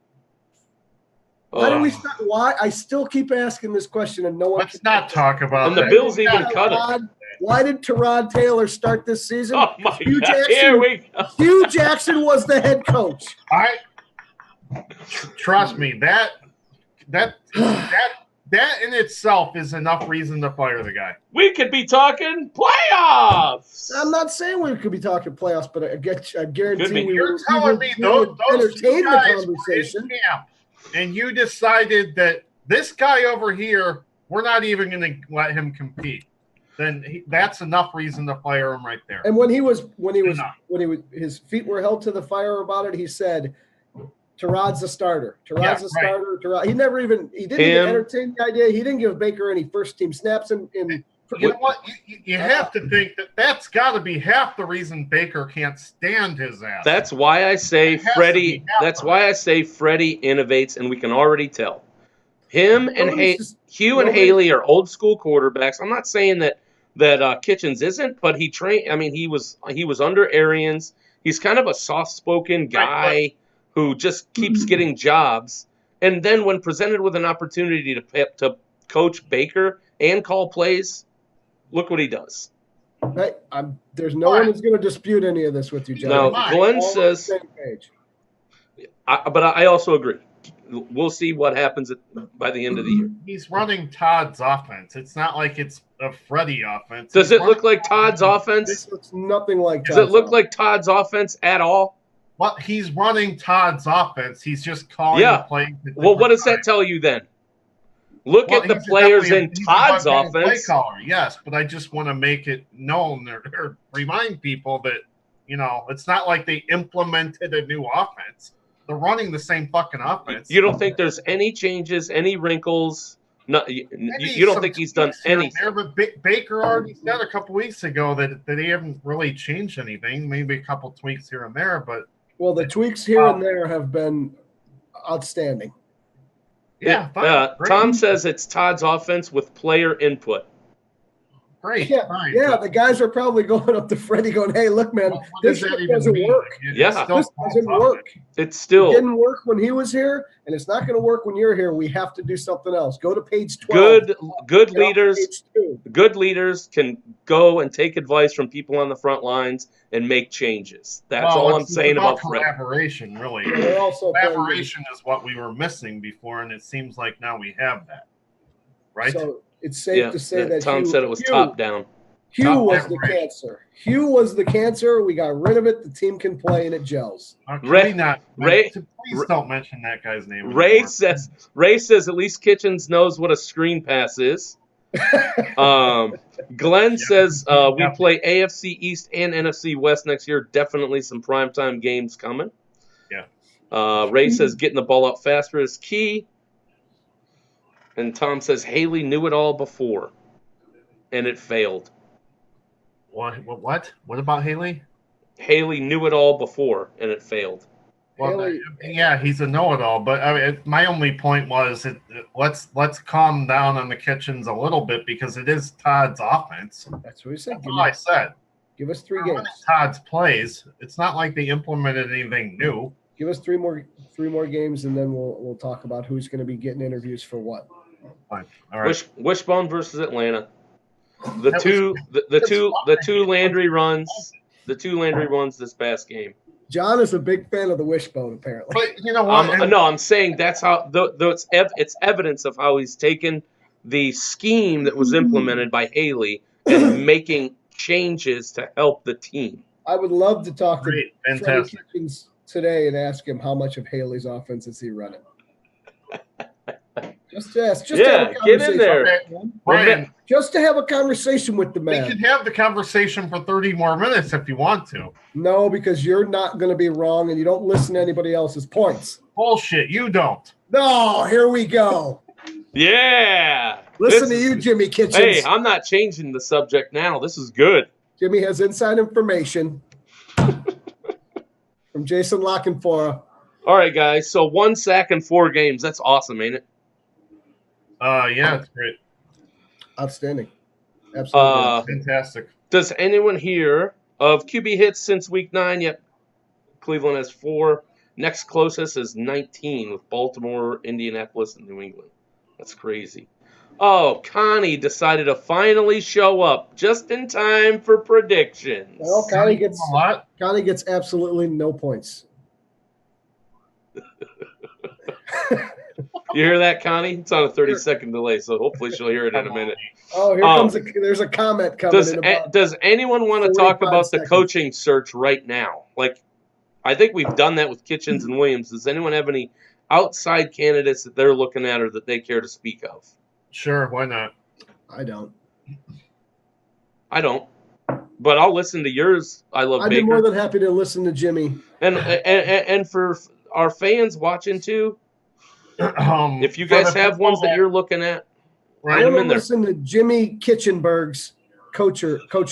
[SPEAKER 3] Why do we start? Why? I still keep asking this question, and no one.
[SPEAKER 2] Let's not talk about
[SPEAKER 1] And the
[SPEAKER 2] that.
[SPEAKER 1] Bills even cut him.
[SPEAKER 3] Why did Tyrod Taylor start this season?
[SPEAKER 1] Oh my
[SPEAKER 3] Hugh
[SPEAKER 1] God!
[SPEAKER 3] Jackson,
[SPEAKER 1] Here we go.
[SPEAKER 3] Hugh Jackson was the head coach.
[SPEAKER 2] Trust me, that that in itself is enough reason to fire the guy.
[SPEAKER 1] We could be talking playoffs.
[SPEAKER 3] I'm not saying we could be talking playoffs, but I guarantee
[SPEAKER 1] Could be.
[SPEAKER 3] we
[SPEAKER 2] You're
[SPEAKER 3] would
[SPEAKER 2] telling me those
[SPEAKER 3] entertain
[SPEAKER 2] two
[SPEAKER 3] the
[SPEAKER 2] guys were in
[SPEAKER 3] conversation.
[SPEAKER 2] camp, and you decided that this guy over here, we're not even going to let him compete. Then that's enough reason to fire him right there.
[SPEAKER 3] And when his feet were held to the fire about it, he said, "Terod's the starter. Terod's the starter." Terod. He didn't even entertain the idea. He didn't give Baker any first team snaps. In
[SPEAKER 2] you know what? You have to think that's got to be half the reason Baker can't stand his ass.
[SPEAKER 1] That's why I say Freddie. That's why I say Freddie innovates, and we can already tell. Him and Hugh and Haley are old school quarterbacks. I'm not saying that Kitchens isn't, but he trained. I mean, he was under Arians. He's kind of a soft spoken guy who just keeps getting jobs. And then when presented with an opportunity to coach Baker and call plays, look what he does.
[SPEAKER 3] Hey, there's no one who's going to dispute any of this with you, John.
[SPEAKER 1] No, Glenn says. But I also agree. We'll see what happens by the end of the year.
[SPEAKER 2] He's running Todd's offense. It's not like it's a Freddie offense.
[SPEAKER 1] Does it look like Todd's offense?
[SPEAKER 3] This looks nothing like
[SPEAKER 1] Does it look like Todd's offense at all?
[SPEAKER 2] Well, he's running Todd's offense. He's just calling the plays.
[SPEAKER 1] Well, what does that tell you then? Look at the players in Todd's offense.
[SPEAKER 2] Play caller, yes, but I just want to make it known or remind people that, it's not like they implemented a new offense. They're running the same fucking offense.
[SPEAKER 1] You don't think there's any changes, any wrinkles? No, you don't think he's done anything?
[SPEAKER 2] But Baker already said a couple weeks ago that they haven't really changed anything. Maybe a couple tweaks here and there, but
[SPEAKER 3] the tweaks here and there have been outstanding.
[SPEAKER 2] Yeah.
[SPEAKER 1] Tom says it's Todd's offense with player input.
[SPEAKER 2] Great.
[SPEAKER 3] Yeah, the guys are probably going up to Freddie going, "Hey, look, man, this doesn't work.
[SPEAKER 1] This
[SPEAKER 3] doesn't work.
[SPEAKER 1] It didn't
[SPEAKER 3] work when he was here, and it's not going to work when you're here. We have to do something else. Go to page 12.
[SPEAKER 1] Good leaders. Good leaders can go and take advice from people on the front lines and make changes. That's all I'm saying about
[SPEAKER 2] collaboration. Really, collaboration is what we were missing before, and it seems like now we have that. Right.
[SPEAKER 3] So, it's safe to say that
[SPEAKER 1] Tom said it was top down.
[SPEAKER 3] Hugh was the cancer. Hugh was the cancer. We got rid of it. The team can play and it gels.
[SPEAKER 2] Please don't mention that guy's name.
[SPEAKER 1] Ray says at least Kitchens knows what a screen pass is. Glenn says we play AFC East and NFC West next year. Definitely some primetime games coming.
[SPEAKER 2] Yeah.
[SPEAKER 1] Ray says getting the ball out faster is key. And Tom says Haley knew it all before, and it failed.
[SPEAKER 2] What? What about Haley?
[SPEAKER 1] Haley knew it all before, and it failed.
[SPEAKER 2] Well, he's a know-it-all. But I mean, my only point was, let's calm down on the Kitchens a little bit because it is Todd's offense.
[SPEAKER 3] That's what we said.
[SPEAKER 2] That's all I said.
[SPEAKER 3] Give us 3 games.
[SPEAKER 2] Todd's plays. It's not like they implemented anything new.
[SPEAKER 3] Give us 3 more games, and then we'll talk about who's going to be getting interviews for what.
[SPEAKER 2] Fine. All right.
[SPEAKER 1] Wishbone versus Atlanta. The two Landry runs. The 2 Landry runs this past game.
[SPEAKER 3] John is a big fan of the Wishbone, apparently.
[SPEAKER 2] But you know what?
[SPEAKER 1] No, I'm saying that's how. Though it's evidence of how he's taken the scheme that was implemented by Haley and making changes to help the team.
[SPEAKER 3] I would love to talk to Freddie Kitchens today and ask him how much of Haley's offense is he running. Just to ask. Just to have a
[SPEAKER 1] get in there.
[SPEAKER 2] Brian,
[SPEAKER 3] just to have a conversation with the man.
[SPEAKER 2] We can have the conversation for 30 more minutes if you want to.
[SPEAKER 3] No, because you're not going to be wrong and you don't listen to anybody else's points.
[SPEAKER 2] Bullshit, you don't.
[SPEAKER 3] No, here we go.
[SPEAKER 1] Yeah.
[SPEAKER 3] Listen to you, Jimmy Kitchens.
[SPEAKER 1] Hey, I'm not changing the subject now. This is good.
[SPEAKER 3] Jimmy has inside information from Jason Lockenfora.
[SPEAKER 1] All right, guys. So 1 sack in 4 games. That's awesome, ain't it?
[SPEAKER 2] Yeah, it's great.
[SPEAKER 3] Outstanding. Absolutely.
[SPEAKER 2] Fantastic.
[SPEAKER 1] Does anyone hear of QB hits since week 9? Yep. Cleveland has 4. Next closest is 19 with Baltimore, Indianapolis, and New England. That's crazy. Oh, Connie decided to finally show up just in time for predictions.
[SPEAKER 3] Well, Connie gets absolutely no points.
[SPEAKER 1] You hear that, Connie? It's on a 30-second delay, so hopefully she'll hear it in a minute.
[SPEAKER 3] Oh, here comes there's a comment coming in about.
[SPEAKER 1] Does anyone want to talk
[SPEAKER 3] 45
[SPEAKER 1] about the
[SPEAKER 3] seconds.
[SPEAKER 1] coaching search right now? Like, I think we've done that with Kitchens and Williams. Does anyone have any outside candidates that they're looking at or that they care to speak of?
[SPEAKER 2] Sure, why not?
[SPEAKER 3] I don't.
[SPEAKER 1] But I'll listen to yours. I love
[SPEAKER 3] I'd
[SPEAKER 1] Baker.
[SPEAKER 3] be more than happy to listen to Jimmy.
[SPEAKER 1] And for our fans watching too, if you guys have ones that you're looking at, write
[SPEAKER 3] I
[SPEAKER 1] them
[SPEAKER 3] want
[SPEAKER 1] in
[SPEAKER 3] to
[SPEAKER 1] there.
[SPEAKER 3] listen to Jimmy Kitchenberg's coach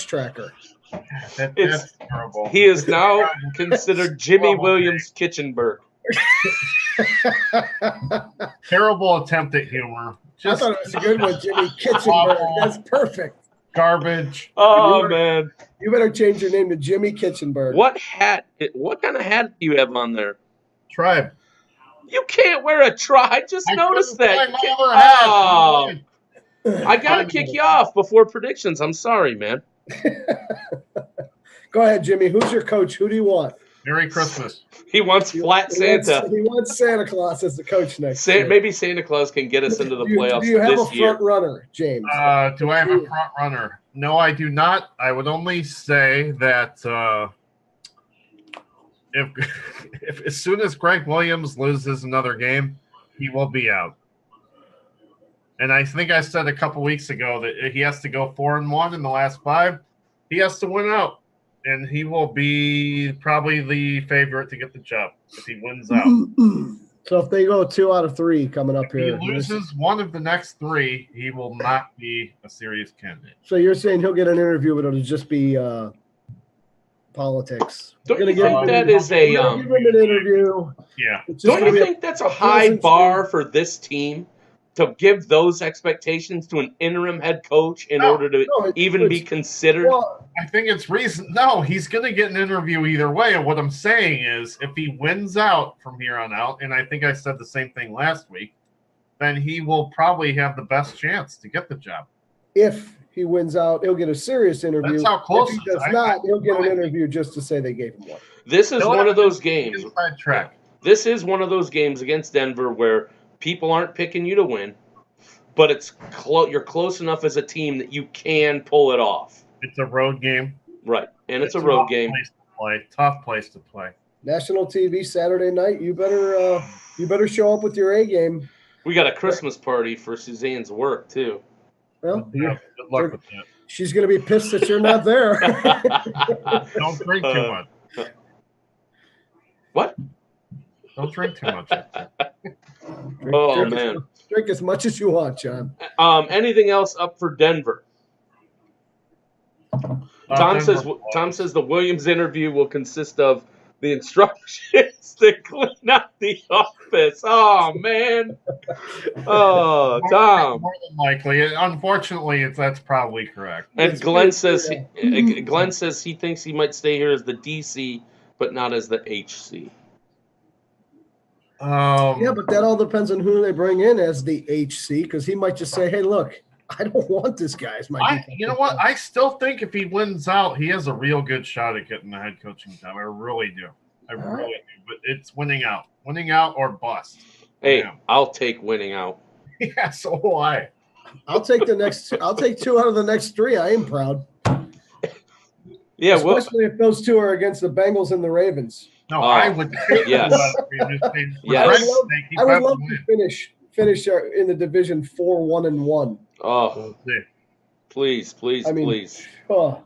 [SPEAKER 3] tracker.
[SPEAKER 2] That's terrible.
[SPEAKER 1] He is now considered Jimmy Williams Kitchenberg.
[SPEAKER 2] Terrible attempt at humor.
[SPEAKER 3] I thought it was a good one, Jimmy Kitchenberg. That's perfect.
[SPEAKER 2] Garbage.
[SPEAKER 1] Oh, man.
[SPEAKER 3] You better change your name to Jimmy Kitchenberg.
[SPEAKER 1] What kind of hat do you have on there?
[SPEAKER 2] Tribe.
[SPEAKER 1] You can't wear a tribe. I just noticed that.
[SPEAKER 2] Oh,
[SPEAKER 1] I got to kick you off before predictions. I'm sorry, man.
[SPEAKER 3] Go ahead, Jimmy. Who's your coach? Who do you want?
[SPEAKER 2] Merry Christmas.
[SPEAKER 1] He wants flat Santa.
[SPEAKER 3] He wants Santa Claus as the coach next year.
[SPEAKER 1] Maybe Santa Claus can get us into the playoffs
[SPEAKER 3] Do you have
[SPEAKER 1] this
[SPEAKER 3] a
[SPEAKER 1] year.
[SPEAKER 3] front runner, James?
[SPEAKER 2] Do I have a front runner? No, I do not. I would only say that if as soon as Greg Williams loses another game, he will be out. And I think I said a couple weeks ago that he has to go 4-1 in the last 5. He has to win out, and he will be probably the favorite to get the job if he wins out.
[SPEAKER 3] So if they go 2 out of 3 coming up
[SPEAKER 2] If
[SPEAKER 3] here,
[SPEAKER 2] he loses one of the next 3, he will not be a serious candidate.
[SPEAKER 3] so you're saying he'll get an interview, but it'll just be politics.
[SPEAKER 1] Don't you think that is a?
[SPEAKER 3] Give him an interview.
[SPEAKER 2] Yeah.
[SPEAKER 1] Don't you think that's a high bar for this team to give those expectations to an interim head coach in order to even be considered?
[SPEAKER 3] Well,
[SPEAKER 2] I think it's reason. No, he's going to get an interview either way. And what I'm saying is, if he wins out from here on out, and I think I said the same thing last week, then he will probably have the best chance to get the job.
[SPEAKER 3] if he wins out, he'll get a serious interview.
[SPEAKER 2] That's how close
[SPEAKER 3] If he
[SPEAKER 2] it
[SPEAKER 3] does
[SPEAKER 2] is.
[SPEAKER 3] not, he'll get an interview just to say they gave him one.
[SPEAKER 1] This is one of those games.
[SPEAKER 2] Inside track.
[SPEAKER 1] This is one of those games against Denver where people aren't picking you to win, but it's you're close enough as a team that you can pull it off.
[SPEAKER 2] It's a road game.
[SPEAKER 1] Right, and it's a road game.
[SPEAKER 2] Tough place to play.
[SPEAKER 3] National TV Saturday night. You better show up with your A game.
[SPEAKER 1] We got a Christmas party for Suzanne's work too.
[SPEAKER 3] Well,
[SPEAKER 2] Yeah, good luck with that.
[SPEAKER 3] she's going to be pissed that you're not there.
[SPEAKER 2] Don't drink too much.
[SPEAKER 1] What?
[SPEAKER 2] Don't drink too much.
[SPEAKER 1] Man.
[SPEAKER 3] Drink as much as you want, John.
[SPEAKER 1] Anything else up for Denver? Tom says the Williams interview will consist of the instructions to clean up the office. Oh man. Oh, Tom.
[SPEAKER 2] More than likely. Unfortunately, that's probably correct.
[SPEAKER 1] And Glenn says he thinks he might stay here as the DC, but not as the HC.
[SPEAKER 3] Yeah, but that all depends on who they bring in as the HC, because he might just say, "Hey, look, I don't want this guy as my defensive
[SPEAKER 2] you know what? I still think if he wins out, he has a real good shot at getting the head coaching job. I really do. I really do. But it's winning out or bust.
[SPEAKER 1] Hey, I'll take winning out.
[SPEAKER 2] Yeah, so will I.
[SPEAKER 3] I'll take 2 out of the next 3. I am proud.
[SPEAKER 1] Yeah,
[SPEAKER 3] especially if those 2 are against the Bengals and the Ravens.
[SPEAKER 2] No, I would.
[SPEAKER 1] Yes.
[SPEAKER 3] Yes. I would love to finish in the division 4-1-1.
[SPEAKER 1] Oh, please.
[SPEAKER 3] Oh.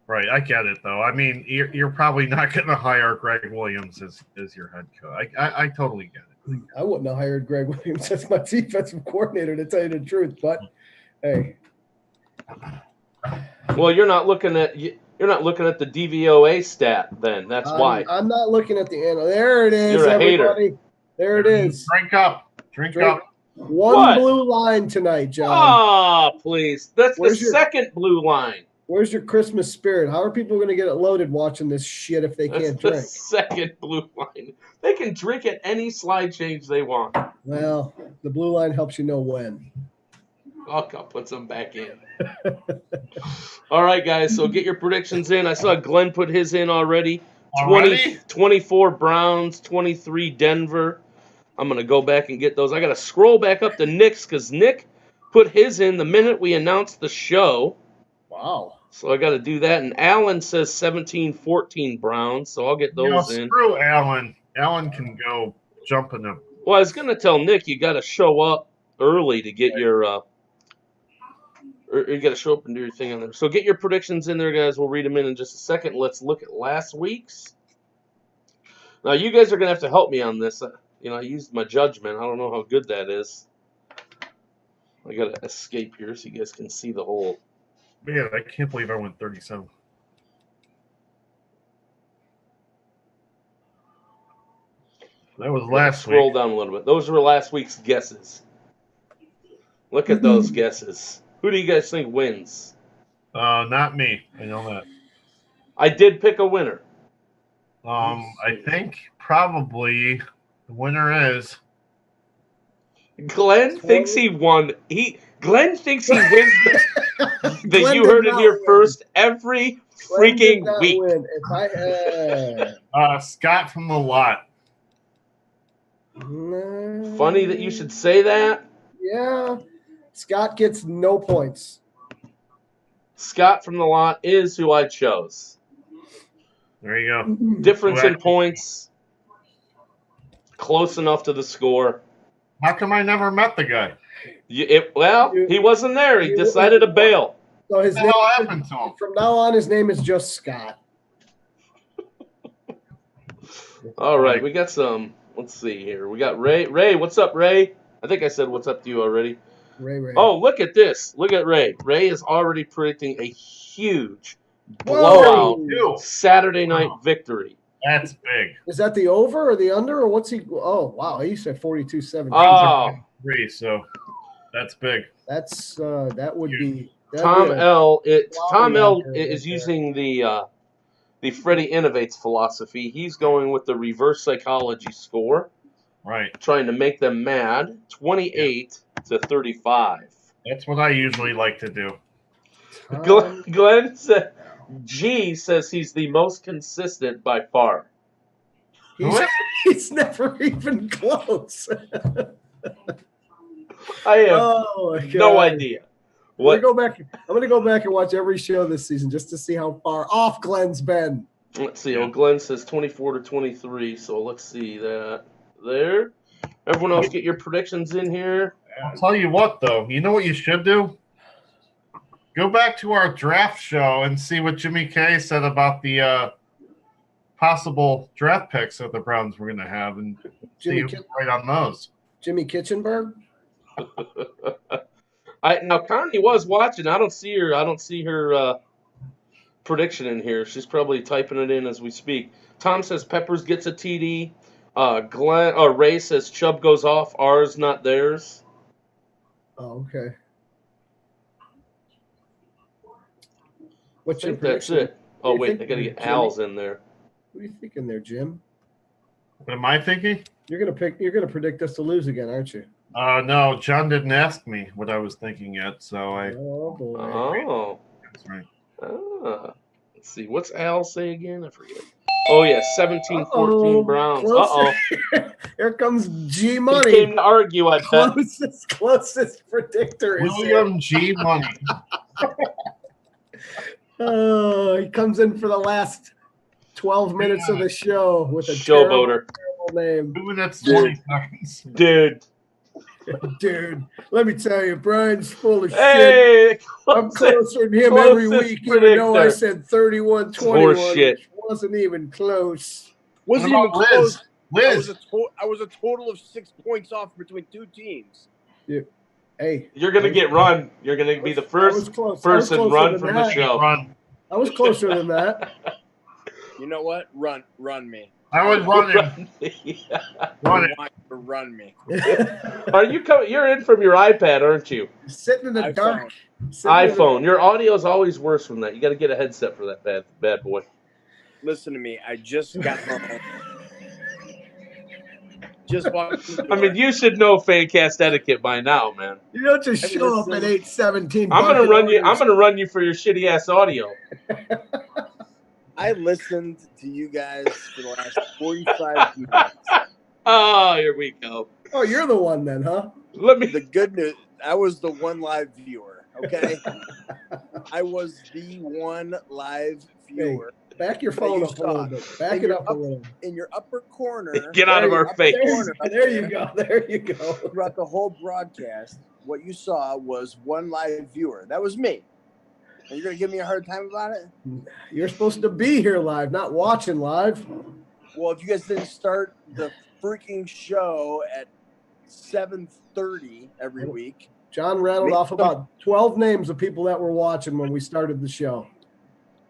[SPEAKER 2] Right, I get it though. I mean, you're probably not going to hire Greg Williams as your head coach. I totally get it.
[SPEAKER 3] I wouldn't have hired Greg Williams as my defensive coordinator, to tell you the truth. But hey,
[SPEAKER 1] well, you're not looking at the DVOA stat. Then that's why
[SPEAKER 3] I'm not looking at the end. There it is.
[SPEAKER 1] You're a
[SPEAKER 3] everybody.
[SPEAKER 1] hater.
[SPEAKER 3] There it is.
[SPEAKER 2] Drink up.
[SPEAKER 3] One blue line tonight, John.
[SPEAKER 1] Oh, please. That's
[SPEAKER 3] Where's
[SPEAKER 1] the second blue line.
[SPEAKER 3] Where's your Christmas spirit? How are people going to get it loaded watching this shit if they can't drink?
[SPEAKER 1] The second blue line. They can drink at any slide change they want.
[SPEAKER 3] Well, the blue line helps you know when.
[SPEAKER 1] I'll put some back in. All right, guys. So get your predictions in. I saw Glenn put his in already. 24 Browns, 23 Denver. I'm going to go back and get those. I got to scroll back up to Nick's because Nick put his in the minute we announced the show.
[SPEAKER 3] Wow.
[SPEAKER 1] So I got to do that. And Alan says 17-14 Browns, so I'll get those in.
[SPEAKER 2] Screw Alan. Alan can go jump in them.
[SPEAKER 1] Well, I was going to tell Nick you got to show up early to get your you got to show up and do your thing on there. So get your predictions in there, guys. We'll read them in just a second. Let's look at last week's. Now, you guys are going to have to help me on this. I used my judgment. I don't know how good that is. I got to escape here so you guys can see the whole.
[SPEAKER 2] Man, I can't believe I went 37. That was last week.
[SPEAKER 1] Scroll down a little bit. Those were last week's guesses. Look at those guesses. Who do you guys think wins?
[SPEAKER 2] Not me. I know that.
[SPEAKER 1] I did pick a winner.
[SPEAKER 2] I think probably the winner is
[SPEAKER 1] Glenn thinks he won. Glenn thinks he wins
[SPEAKER 3] Glenn
[SPEAKER 1] you heard
[SPEAKER 3] did
[SPEAKER 1] it
[SPEAKER 3] not
[SPEAKER 1] here
[SPEAKER 3] win.
[SPEAKER 1] first every
[SPEAKER 3] Glenn did
[SPEAKER 1] freaking
[SPEAKER 3] not
[SPEAKER 1] week.
[SPEAKER 3] win. If I had.
[SPEAKER 2] Scott from the lot.
[SPEAKER 1] Funny that you should say that.
[SPEAKER 3] Yeah. Scott gets no points.
[SPEAKER 1] Scott from the lot is who I chose.
[SPEAKER 2] There you go.
[SPEAKER 1] Difference in points. Close enough to the score.
[SPEAKER 2] How come I never met the guy?
[SPEAKER 1] He wasn't there. He decided to bail.
[SPEAKER 3] So his
[SPEAKER 2] What
[SPEAKER 3] name,
[SPEAKER 2] the hell happened to him?
[SPEAKER 3] from now on, his name is just Scott.
[SPEAKER 1] All right, we got some. Let's see here. We got Ray. Ray, what's up, Ray? I think I said what's up to you already.
[SPEAKER 3] Ray.
[SPEAKER 1] Oh, look at this. Look at Ray. Ray is already predicting a huge blowout Saturday night victory.
[SPEAKER 2] That's big.
[SPEAKER 3] Is that the over or the under, or what's he? Oh, wow. He said 42-17.
[SPEAKER 1] Oh,
[SPEAKER 2] 3, so that's big.
[SPEAKER 3] That's that would be.
[SPEAKER 1] Tom L. Tom L.
[SPEAKER 3] Blowout
[SPEAKER 1] is
[SPEAKER 3] right
[SPEAKER 1] using the Freddie Innovates philosophy. He's going with the reverse psychology score,
[SPEAKER 2] Right.
[SPEAKER 1] trying to make them mad. 28-35.
[SPEAKER 2] That's what I usually like to do.
[SPEAKER 1] Glenn said, G says he's the most consistent by far.
[SPEAKER 3] He's never even close.
[SPEAKER 1] I have
[SPEAKER 3] Oh my God.
[SPEAKER 1] no idea.
[SPEAKER 3] I'm gonna go back and watch every show this season just to see how far off Glenn's been.
[SPEAKER 1] Let's see. Oh, Glenn says 24-23. So let's see that there. Everyone else, get your predictions in here.
[SPEAKER 2] I'll tell you what, though. You know what you should do? Go back to our draft show and see what Jimmy K said about the possible draft picks that the Browns were going to have, and see who's right on those.
[SPEAKER 3] Jimmy Kitchenberg.
[SPEAKER 1] Now Connie was watching. I don't see her prediction in here. She's probably typing it in as we speak. Tom says Peppers gets a TD. Ray says Chubb goes off. Ours, not theirs.
[SPEAKER 3] Oh, okay. What's
[SPEAKER 1] I
[SPEAKER 3] your
[SPEAKER 1] think that's
[SPEAKER 3] prediction?
[SPEAKER 1] it. Oh
[SPEAKER 3] you
[SPEAKER 1] wait,
[SPEAKER 3] think,
[SPEAKER 1] I gotta get
[SPEAKER 3] Jimmy?
[SPEAKER 1] Al's in there.
[SPEAKER 3] What are you thinking there, Jim?
[SPEAKER 2] What am I thinking?
[SPEAKER 3] You're gonna predict us to lose again, aren't you?
[SPEAKER 2] No, John didn't ask me what I was thinking yet, so I.
[SPEAKER 3] Oh boy.
[SPEAKER 1] Oh.
[SPEAKER 2] That's right.
[SPEAKER 1] Let's see. What's Al say again? I forget. Oh yeah, 17-14 Browns.
[SPEAKER 3] Close. Here comes G
[SPEAKER 1] He
[SPEAKER 3] Money.
[SPEAKER 1] came to argue. I bet.
[SPEAKER 3] Closest predictor is
[SPEAKER 2] William G. Money.
[SPEAKER 3] Oh, he comes in for the last 12 minutes of the show with a
[SPEAKER 1] Showboater.
[SPEAKER 3] terrible name.
[SPEAKER 2] 2 minutes, 20 seconds.
[SPEAKER 1] Dude.
[SPEAKER 3] Dude, let me tell you, Brian's full of shit.
[SPEAKER 1] Hey,
[SPEAKER 3] I'm closer than him every
[SPEAKER 1] closest
[SPEAKER 3] week, even though I
[SPEAKER 1] predictor.
[SPEAKER 3] said 31-21,
[SPEAKER 1] Horseshit.
[SPEAKER 3] which wasn't even close.
[SPEAKER 5] Wasn't
[SPEAKER 2] What
[SPEAKER 5] even
[SPEAKER 2] about
[SPEAKER 5] close.
[SPEAKER 2] Liz?
[SPEAKER 5] I was a total of 6 points off between two teams.
[SPEAKER 3] Hey,
[SPEAKER 1] You're gonna get run. You're gonna be the
[SPEAKER 3] I was
[SPEAKER 1] first
[SPEAKER 3] close.
[SPEAKER 1] person
[SPEAKER 3] I was closer
[SPEAKER 1] run
[SPEAKER 3] than
[SPEAKER 1] from the
[SPEAKER 3] that.
[SPEAKER 1] show.
[SPEAKER 2] Run.
[SPEAKER 3] I was closer than that.
[SPEAKER 5] You know what? Run me.
[SPEAKER 2] I would run him. Run
[SPEAKER 5] I
[SPEAKER 2] it.
[SPEAKER 5] want you to run me.
[SPEAKER 1] Are you coming? You're in from your iPad, aren't you?
[SPEAKER 3] Sitting in the
[SPEAKER 5] iPhone.
[SPEAKER 3] dark.
[SPEAKER 1] iPhone. Your audio is always worse from that. You got to get a headset for that bad boy.
[SPEAKER 5] Listen to me. I just got home. Just walked through the
[SPEAKER 1] I mean,
[SPEAKER 5] door.
[SPEAKER 1] you should know Fancast etiquette by now, man.
[SPEAKER 3] You don't just
[SPEAKER 5] Hey,
[SPEAKER 3] show up at
[SPEAKER 5] listen.
[SPEAKER 3] 8:17.
[SPEAKER 1] I'm gonna run you for your shitty ass audio.
[SPEAKER 5] I listened to you guys for the last 45 minutes.
[SPEAKER 1] Oh, here we go.
[SPEAKER 3] Oh, you're the one then, huh?
[SPEAKER 1] Let me.
[SPEAKER 5] The good news, I was the one live viewer, okay? I was the one live viewer.
[SPEAKER 3] Back your phone up a little bit. Back it up a little.
[SPEAKER 5] In your upper corner.
[SPEAKER 1] Get out of our face.
[SPEAKER 3] There you go. There you go.
[SPEAKER 5] Throughout the whole broadcast, what you saw was one live viewer. That was me. And you're going to give me a hard time about it?
[SPEAKER 3] You're supposed to be here live, not watching live.
[SPEAKER 5] Well, if you guys didn't start the freaking show at 7:30 every week.
[SPEAKER 3] John rattled off about 12 names of people that were watching when we started the show.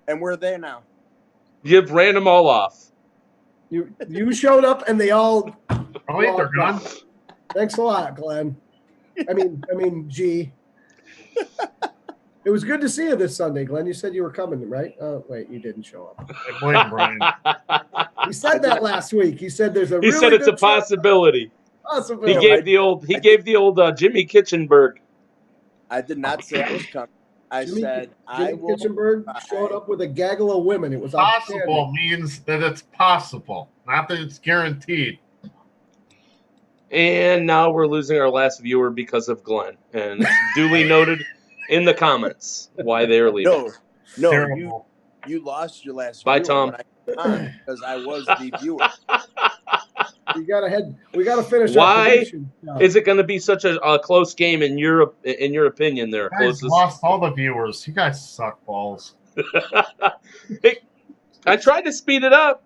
[SPEAKER 5] And where are they now?
[SPEAKER 1] You've ran them all off.
[SPEAKER 3] You showed up and they all.
[SPEAKER 2] Oh, wait, they're gone.
[SPEAKER 3] Thanks a lot, Glenn. I mean, G. It was good to see you this Sunday, Glenn. You said you were coming, right? Oh, wait, you didn't show up.
[SPEAKER 2] I blame Brian.
[SPEAKER 3] He said that last week. He said there's a.
[SPEAKER 1] He said it's a possibility. He gave the old Jimmy Kitchenberg.
[SPEAKER 5] I did not say I was coming. I said
[SPEAKER 3] Jimmy
[SPEAKER 5] I will.
[SPEAKER 3] Kitchenberg showed up with a gaggle of women. It was
[SPEAKER 2] Possible means that it's possible, not that it's guaranteed.
[SPEAKER 1] And now we're losing our last viewer because of Glenn. And it's duly noted in the comments why they're leaving.
[SPEAKER 5] No, you lost your last
[SPEAKER 1] Bye,
[SPEAKER 5] viewer
[SPEAKER 1] Tom.
[SPEAKER 5] because I was the viewer.
[SPEAKER 3] We gotta finish.
[SPEAKER 1] Why is it going to be such a close game in your opinion? There,
[SPEAKER 2] You guys lost all the viewers. You guys suck balls.
[SPEAKER 1] Hey, I tried to speed it up.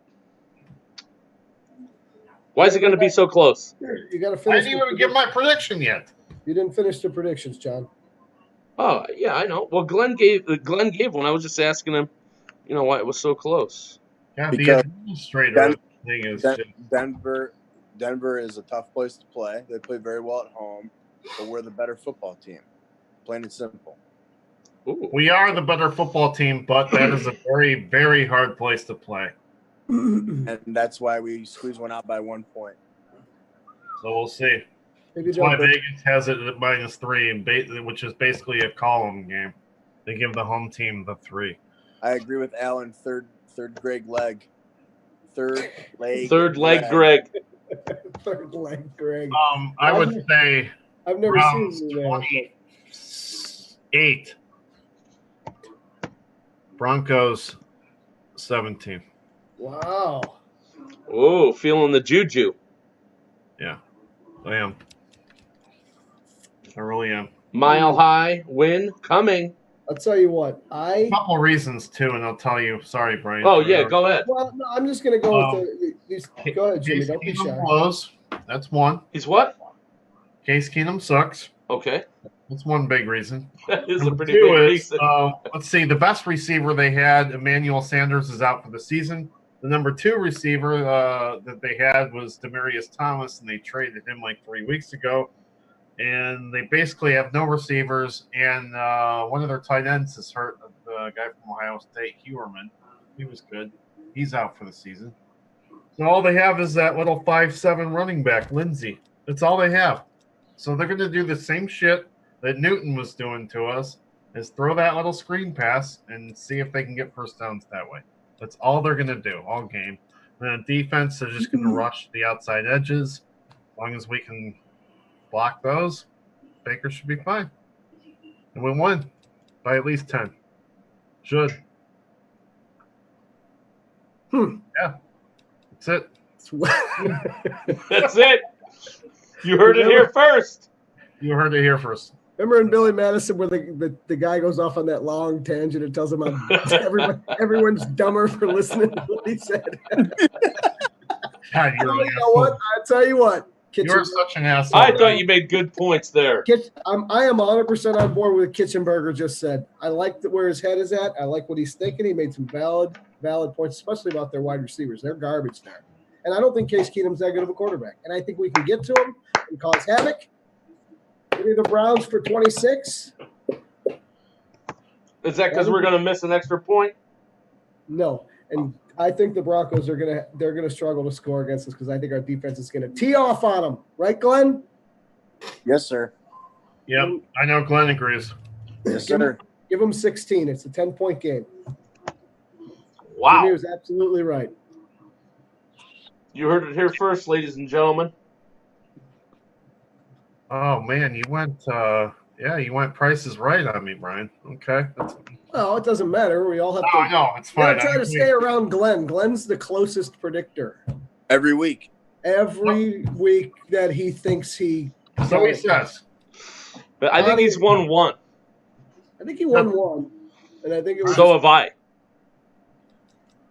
[SPEAKER 1] Why is it going to be so close?
[SPEAKER 3] You got to finish.
[SPEAKER 2] I didn't even give my prediction yet.
[SPEAKER 3] You didn't finish the predictions, John.
[SPEAKER 1] Oh yeah, I know. Well, Glenn gave one. I was just asking him, why it was so close.
[SPEAKER 2] Yeah,
[SPEAKER 5] Because
[SPEAKER 2] the administrator thing is
[SPEAKER 5] Denver is a tough place to play. They play very well at home, but we're the better football team. Plain and simple.
[SPEAKER 1] Ooh.
[SPEAKER 2] we are the better football team, but that is a very, very hard place to play.
[SPEAKER 5] And that's why we squeezed one out by 1 point.
[SPEAKER 2] So we'll see.
[SPEAKER 3] Maybe
[SPEAKER 2] That's why
[SPEAKER 3] don't.
[SPEAKER 2] Vegas has it at -3, which is basically a column game. They give the home team the 3.
[SPEAKER 5] I agree with Alan. Third Greg leg. Third leg.
[SPEAKER 1] Third leg, Greg.
[SPEAKER 3] Third leg, Greg.
[SPEAKER 2] I would say
[SPEAKER 3] I've never
[SPEAKER 2] Browns
[SPEAKER 3] seen you there.
[SPEAKER 2] 28. Broncos 17.
[SPEAKER 3] Wow.
[SPEAKER 1] Oh, feeling the juju.
[SPEAKER 2] Yeah, I am. I really am.
[SPEAKER 1] Mile high win coming.
[SPEAKER 3] I'll tell you what.
[SPEAKER 2] A couple of reasons too, and I'll tell you. Sorry, Brian.
[SPEAKER 1] Oh yeah, go ahead.
[SPEAKER 3] Well, no, I'm just gonna go with these. Go ahead, Jimmy.
[SPEAKER 2] Case
[SPEAKER 3] Don't be
[SPEAKER 2] Keenum
[SPEAKER 3] shy.
[SPEAKER 2] blows. That's one.
[SPEAKER 1] He's what?
[SPEAKER 2] Case Keenum sucks.
[SPEAKER 1] Okay,
[SPEAKER 2] That's one big reason.
[SPEAKER 1] that is a
[SPEAKER 2] Number
[SPEAKER 1] pretty
[SPEAKER 2] two
[SPEAKER 1] big
[SPEAKER 2] is,
[SPEAKER 1] reason.
[SPEAKER 2] let's see, the best receiver they had, Emmanuel Sanders, is out for the season. The number 2 receiver that they had was Demaryius Thomas, and they traded him like 3 weeks ago. And they basically have no receivers, and one of their tight ends is hurt. The guy from Ohio State, Hewerman. He was good. He's out for the season. So all they have is that little 5'7" running back, Lindsey. That's all they have. So they're going to do the same shit that Newton was doing to us, is throw that little screen pass and see if they can get first downs that way. That's all they're going to do all game. And then defense, they're just going to rush the outside edges. As long as we can block those, Baker should be fine. And we win by at least 10. Should. Yeah. That's it.
[SPEAKER 1] That's it. You heard it here first.
[SPEAKER 2] You heard it here first.
[SPEAKER 3] Remember in Billy Madison where the guy goes off on that long tangent and tells him everyone's dumber for listening to what he said.
[SPEAKER 2] God, you're an
[SPEAKER 3] You know what? I tell you what.
[SPEAKER 2] You're such an asshole.
[SPEAKER 1] I thought you made good points there.
[SPEAKER 3] I am 100% on board with what Kitchenberger just said. I like where his head is at. I like what he's thinking. He made some valid points, especially about their wide receivers. They're garbage there. And I don't think Case Keenum's that good of a quarterback. And I think we can get to him and cause havoc. Maybe the Browns for 26.
[SPEAKER 1] Is that because we're going to miss an extra point?
[SPEAKER 3] No. And I think the Broncos are gonna struggle to score against us because I think our defense is gonna tee off on them. Right, Glenn?
[SPEAKER 5] Yes, sir.
[SPEAKER 2] Yep, I know Glenn agrees.
[SPEAKER 5] Yes, sir.
[SPEAKER 3] Give them 16. It's a 10-point game.
[SPEAKER 1] Wow.
[SPEAKER 3] Jimmy was absolutely right.
[SPEAKER 1] You heard it here first, ladies and gentlemen.
[SPEAKER 2] Oh man, you went Price is Right on me, Brian. Okay.
[SPEAKER 3] Oh, it doesn't matter. We all have
[SPEAKER 2] No,
[SPEAKER 3] to.
[SPEAKER 2] no, it's
[SPEAKER 3] We
[SPEAKER 2] fine.
[SPEAKER 3] gotta try to stay around Glenn. Glenn's the closest predictor.
[SPEAKER 5] Every week.
[SPEAKER 3] Every week that he thinks he.
[SPEAKER 2] So he says.
[SPEAKER 1] But I think he's won one.
[SPEAKER 3] I think he won one, and I think it was.
[SPEAKER 1] So have I.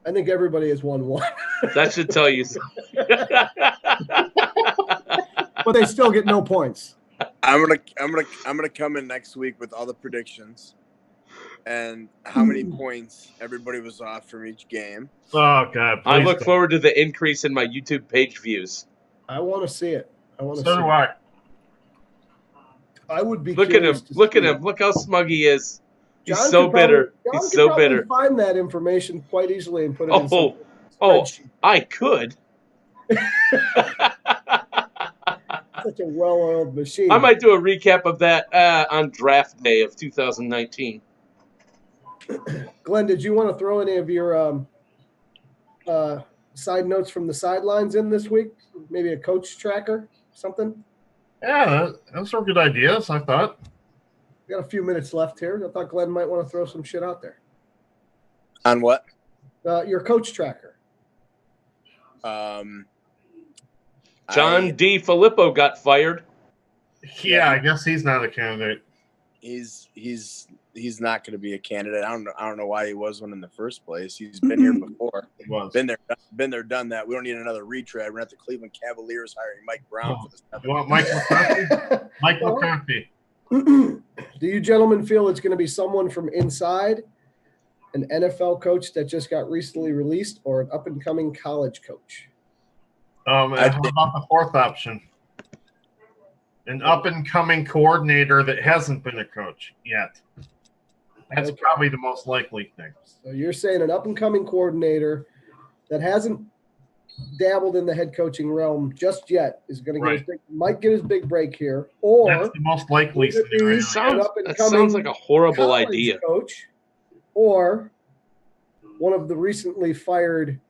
[SPEAKER 3] I think everybody has won one.
[SPEAKER 1] That should tell you something.
[SPEAKER 3] But they still get no points.
[SPEAKER 5] I'm gonna come in next week with all the predictions and how many points everybody was off from each game.
[SPEAKER 2] Oh God!
[SPEAKER 1] I look forward to the increase in my YouTube page views.
[SPEAKER 3] I want to see it.
[SPEAKER 2] So do I.
[SPEAKER 3] I would be.
[SPEAKER 1] Look at him! Look at him! Look how smug he is. He's
[SPEAKER 3] John
[SPEAKER 1] so bitter.
[SPEAKER 3] John
[SPEAKER 1] He's so bitter.
[SPEAKER 3] Find that information quite easily and put it in some spreadsheet.
[SPEAKER 1] I could.
[SPEAKER 3] Such a well-oiled machine.
[SPEAKER 1] I might do a recap of that on draft day of 2019.
[SPEAKER 3] Glenn, did you want to throw any of your side notes from the sidelines in this week? Maybe a coach tracker, something?
[SPEAKER 2] Yeah, those are good ideas, I thought.
[SPEAKER 3] We got a few minutes left here. I thought Glenn might want to throw some shit out there.
[SPEAKER 5] On what?
[SPEAKER 3] Your coach tracker.
[SPEAKER 1] John D. Filippo got fired.
[SPEAKER 2] Yeah, I guess he's not a candidate.
[SPEAKER 5] He's not going to be a candidate. I don't know why he was one in the first place. He's been here before.
[SPEAKER 2] He was.
[SPEAKER 5] Been there, done that. We don't need another retread. We're at the Cleveland Cavaliers hiring Mike Brown for this.
[SPEAKER 2] You want Mike McCarthy? Mike McCarthy.
[SPEAKER 3] Do you gentlemen feel it's going to be someone from inside, an NFL coach that just got recently released, or an up-and-coming college coach?
[SPEAKER 2] How about the fourth option? An up-and-coming coordinator that hasn't been a coach yet. That's probably the most likely thing.
[SPEAKER 3] So you're saying an up-and-coming coordinator that hasn't dabbled in the head coaching realm just yet is going to might get his big break here, or
[SPEAKER 2] that's the most likely scenario.
[SPEAKER 1] That sounds like a horrible idea.
[SPEAKER 3] Coach, or one of the recently fired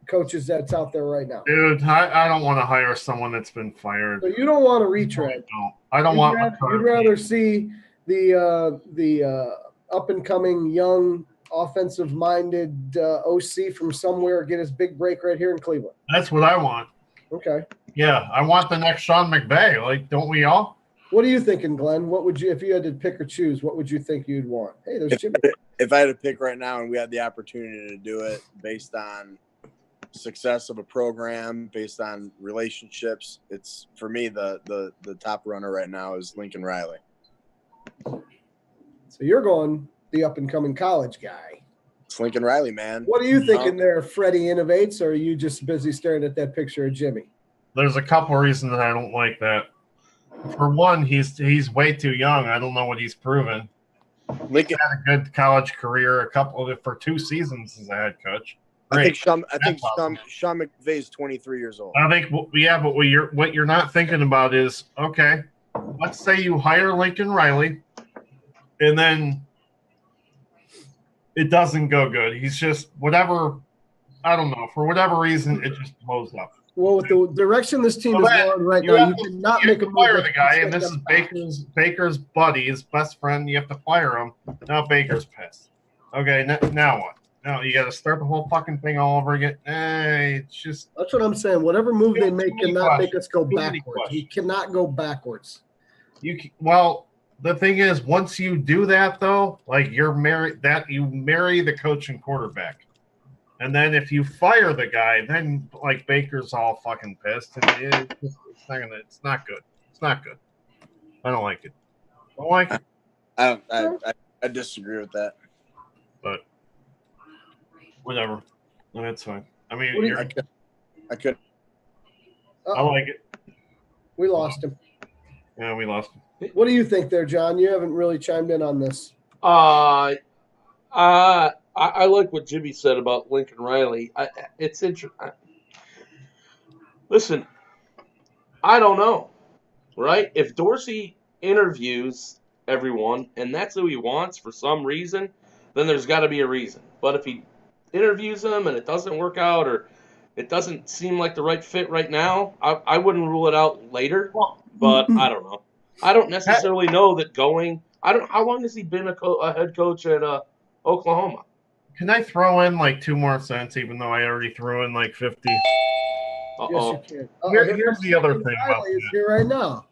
[SPEAKER 3] coaches that's out there right now.
[SPEAKER 2] Dude, I don't want to hire someone that's been fired.
[SPEAKER 3] So you don't want to retread.
[SPEAKER 2] I don't want.
[SPEAKER 3] You'd rather see the up-and-coming young offensive-minded OC from somewhere get his big break right here in Cleveland.
[SPEAKER 2] That's what I want.
[SPEAKER 3] Okay.
[SPEAKER 2] Yeah, I want the next Sean McVay. Like, don't we all?
[SPEAKER 3] What are you thinking, Glenn? What would you, if you had to pick or choose, what would you think you'd want? Hey, there's Jimmy.
[SPEAKER 5] If I had to pick right now and we had the opportunity to do it based on success of a program, based on relationships, it's for me the top runner right now is Lincoln Riley.
[SPEAKER 3] So you're going the up-and-coming college guy.
[SPEAKER 5] It's Lincoln Riley, man.
[SPEAKER 3] What are you thinking there? Freddie innovates, or are you just busy staring at that picture of Jimmy?
[SPEAKER 2] There's a couple of reasons that I don't like that. For one, he's way too young. I don't know what he's proven.
[SPEAKER 5] Lincoln
[SPEAKER 2] had a good college career, for 2 seasons as a head coach.
[SPEAKER 5] Great. I think Sean McVay is 23 years old.
[SPEAKER 2] I think, yeah, but what you're not thinking about is, okay, let's say you hire Lincoln Riley, and then it doesn't go good. He's just whatever. I don't know, for whatever reason, it just blows up.
[SPEAKER 3] Well, with the direction this team is going right now, you cannot make a move.
[SPEAKER 2] Fire the guy, and this is Baker's buddy, his best friend. You have to fire him. Now Baker's pissed. Okay, now what? Now you got to start the whole fucking thing all over again. It's just
[SPEAKER 3] that's what I'm saying. Whatever move they make cannot make us go backwards. We cannot go backwards.
[SPEAKER 2] Well, the thing is, once you do that, though, like you marry the coach and quarterback. And then if you fire the guy, then like Baker's all fucking pissed, and it's not good. It's not good. I don't like it. I don't like it.
[SPEAKER 5] I disagree with that.
[SPEAKER 2] But whatever. That's fine. I mean,
[SPEAKER 5] I could.
[SPEAKER 2] I like it.
[SPEAKER 3] We lost him.
[SPEAKER 2] Yeah, we lost him.
[SPEAKER 3] What do you think there, John? You haven't really chimed in on this.
[SPEAKER 1] I like what Jimmy said about Lincoln Riley. It's interesting. Listen, I don't know, right? If Dorsey interviews everyone and that's who he wants for some reason, then there's got to be a reason. But if he interviews them and it doesn't work out, or It doesn't seem like the right fit right now. I wouldn't rule it out later,
[SPEAKER 2] Well,
[SPEAKER 1] but I don't know. I don't necessarily know that going. I don't. How long has he been a head coach at Oklahoma?
[SPEAKER 2] can I throw in like 2 more cents, even though I already threw in like 50?
[SPEAKER 3] Yes,
[SPEAKER 1] Uh-oh.
[SPEAKER 3] you can.
[SPEAKER 2] Here's the other thing about
[SPEAKER 3] Riley is here right now.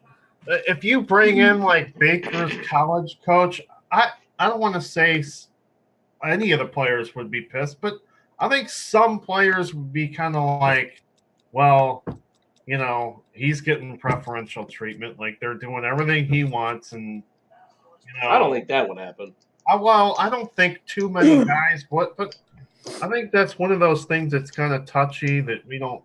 [SPEAKER 2] If you bring in like Baker's college coach, I don't want to say any of the players would be pissed, but I think some players would be kind of like, well, he's getting preferential treatment. Like they're doing everything he wants, and
[SPEAKER 1] I don't think that would happen.
[SPEAKER 2] Well, I don't think too many guys would, but I think that's one of those things that's kind of touchy that we don't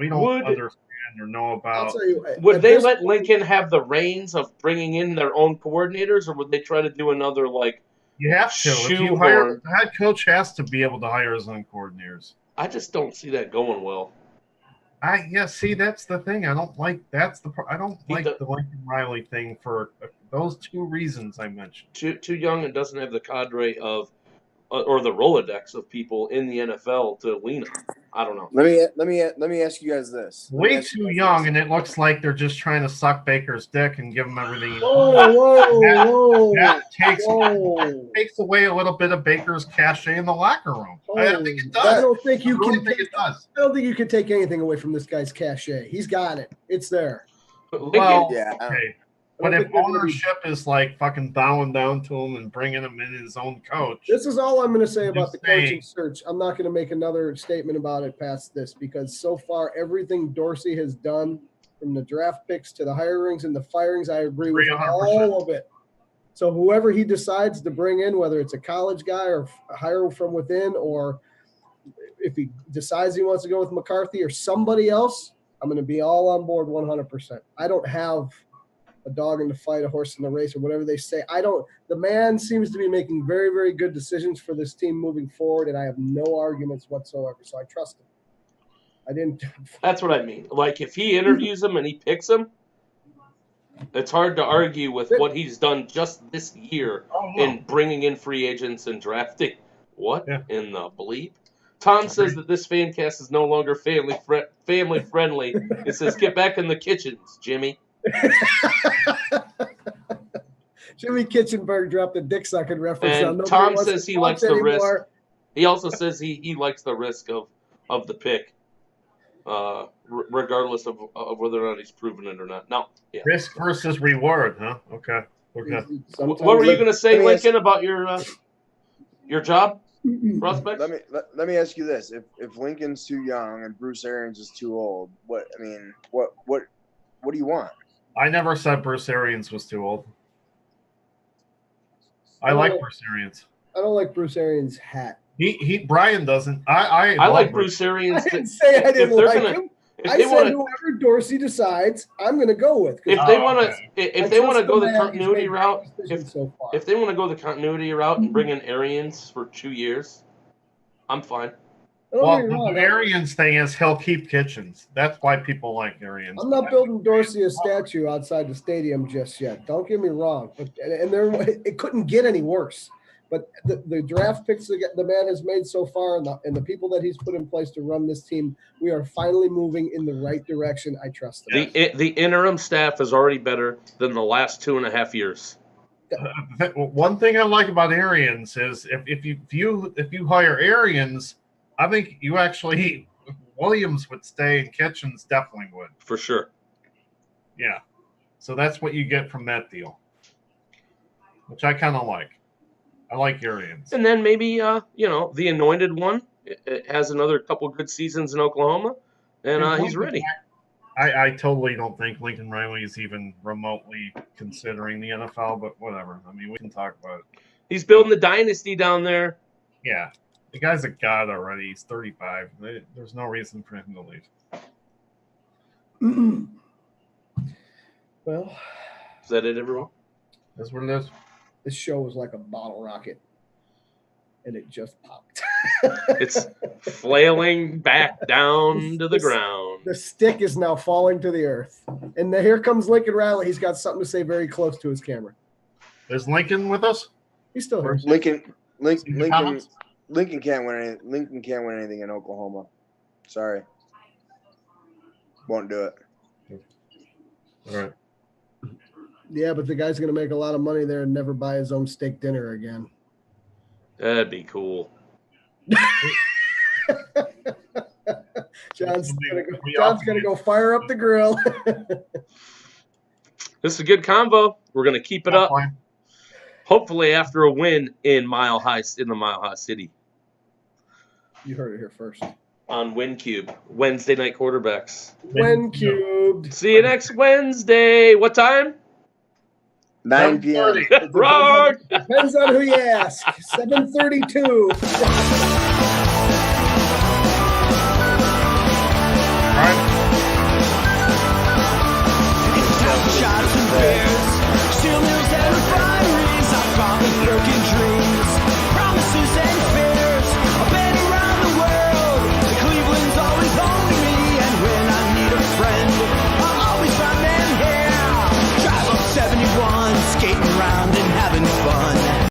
[SPEAKER 2] understand or know
[SPEAKER 3] I'll
[SPEAKER 2] about.
[SPEAKER 3] tell you.
[SPEAKER 1] Would they let Lincoln have the reins of bringing in their own coordinators, or would they try to do another like?
[SPEAKER 2] You have to. If you hire, the head coach has to be able to hire his own coordinators.
[SPEAKER 1] I just don't see that going well.
[SPEAKER 2] See, that's the thing. I don't like the Lincoln Riley thing for those 2 reasons I mentioned.
[SPEAKER 1] Too young and doesn't have the cadre of or the Rolodex of people in the NFL to lean on. I don't know.
[SPEAKER 5] Let me ask you guys this.
[SPEAKER 2] Way too young, and it looks like they're just trying to suck Baker's dick and give him everything.
[SPEAKER 3] Whoa!
[SPEAKER 2] That takes away a little bit of Baker's cachet in the locker room. I think it does.
[SPEAKER 3] I don't think you can.
[SPEAKER 2] It does.
[SPEAKER 3] I don't think you can take anything away from this guy's cachet. He's got it. It's there.
[SPEAKER 2] Well,
[SPEAKER 5] Yeah.
[SPEAKER 2] okay. But if ownership is like fucking bowing down to him and bringing him in his own coach.
[SPEAKER 3] This is all I'm going to say about the coaching search. I'm not going to make another statement about it past this because so far everything Dorsey has done from the draft picks to the hirings and the firings, I agree with
[SPEAKER 2] 300%.
[SPEAKER 3] all of it. So whoever he decides to bring in, whether it's a college guy or hire from within, or if he decides he wants to go with McCarthy or somebody else, I'm going to be all on board 100%. I don't have a dog in the fight, a horse in the race, or whatever they say. The man seems to be making very, very good decisions for this team moving forward, and I have no arguments whatsoever. So I trust him.
[SPEAKER 1] That's what I mean. Like if he interviews him and he picks him, it's hard to argue with what he's done just this year in bringing in free agents and drafting. What in the bleep? Tom says that this fan cast is no longer family friendly. It says get back in the kitchens, Jimmy.
[SPEAKER 3] Jimmy Kitchenberg dropped a dick sucking reference.
[SPEAKER 1] And Tom says he likes the risk. He also says he likes the risk of the pick, regardless of whether or not he's proven it or not. No,
[SPEAKER 2] risk versus reward, huh? Okay.
[SPEAKER 1] What were you going to say, Lincoln, about your job prospects?
[SPEAKER 5] Let me ask you this: if Lincoln's too young and Bruce Arians is too old, what do you want?
[SPEAKER 2] I never said Bruce Arians was too old. I like Bruce Arians.
[SPEAKER 3] I don't like Bruce Arians' hat.
[SPEAKER 2] Brian doesn't. I
[SPEAKER 1] like Bruce Arians.
[SPEAKER 3] I didn't say I didn't like him. I said whoever Dorsey decides, I'm going to go with.
[SPEAKER 1] If they want to go the continuity route, if they want to go the continuity route and bring in Arians for 2 years, I'm fine.
[SPEAKER 2] Well, the Arians thing is he'll keep Kitchens. That's why people like Arians.
[SPEAKER 3] I'm not building Dorsey a statue outside the stadium just yet. Don't get me wrong. It couldn't get any worse. But the draft picks the man has made so far and the people that he's put in place to run this team, we are finally moving in the right direction. I trust them.
[SPEAKER 1] The interim staff is already better than the last 2.5 years.
[SPEAKER 2] One thing I like about Arians is if you hire Arians, I think you actually Williams would stay and Kitchens definitely would.
[SPEAKER 1] For sure.
[SPEAKER 2] Yeah. So that's what you get from that deal, which I kind of like. I like Arians.
[SPEAKER 1] And then maybe, the anointed one it has another couple good seasons in Oklahoma, and he's ready.
[SPEAKER 2] I totally don't think Lincoln Riley is even remotely considering the NFL, but whatever. I mean, we can talk about it.
[SPEAKER 1] He's building the dynasty down there.
[SPEAKER 2] Yeah. The guy's a god already. He's 35. There's no reason for him to leave.
[SPEAKER 3] Well,
[SPEAKER 1] is that it, everyone?
[SPEAKER 2] That's what it is.
[SPEAKER 3] This show was like a bottle rocket, and it just popped.
[SPEAKER 1] It's flailing back down to the ground.
[SPEAKER 3] The stick is now falling to the earth. And here comes Lincoln Riley. He's got something to say very close to his camera.
[SPEAKER 2] Is Lincoln with us?
[SPEAKER 3] He's still here.
[SPEAKER 5] Lincoln can't win anything in Oklahoma. Sorry. Won't do it.
[SPEAKER 2] All right.
[SPEAKER 3] Yeah, but the guy's going to make a lot of money there and never buy his own steak dinner again.
[SPEAKER 1] That'd be cool.
[SPEAKER 3] John's gonna go fire up the grill.
[SPEAKER 1] This is a good convo. We're gonna keep it up.
[SPEAKER 2] Fine.
[SPEAKER 1] Hopefully, after a win in the Mile High City
[SPEAKER 3] You heard it here first.
[SPEAKER 1] on WNQB, Wednesday night quarterbacks.
[SPEAKER 3] When cubed.
[SPEAKER 1] See you next Wednesday. What time?
[SPEAKER 5] 9 p.m.
[SPEAKER 2] 7:30.
[SPEAKER 1] Wrong.
[SPEAKER 3] Depends on who you ask. 7:32.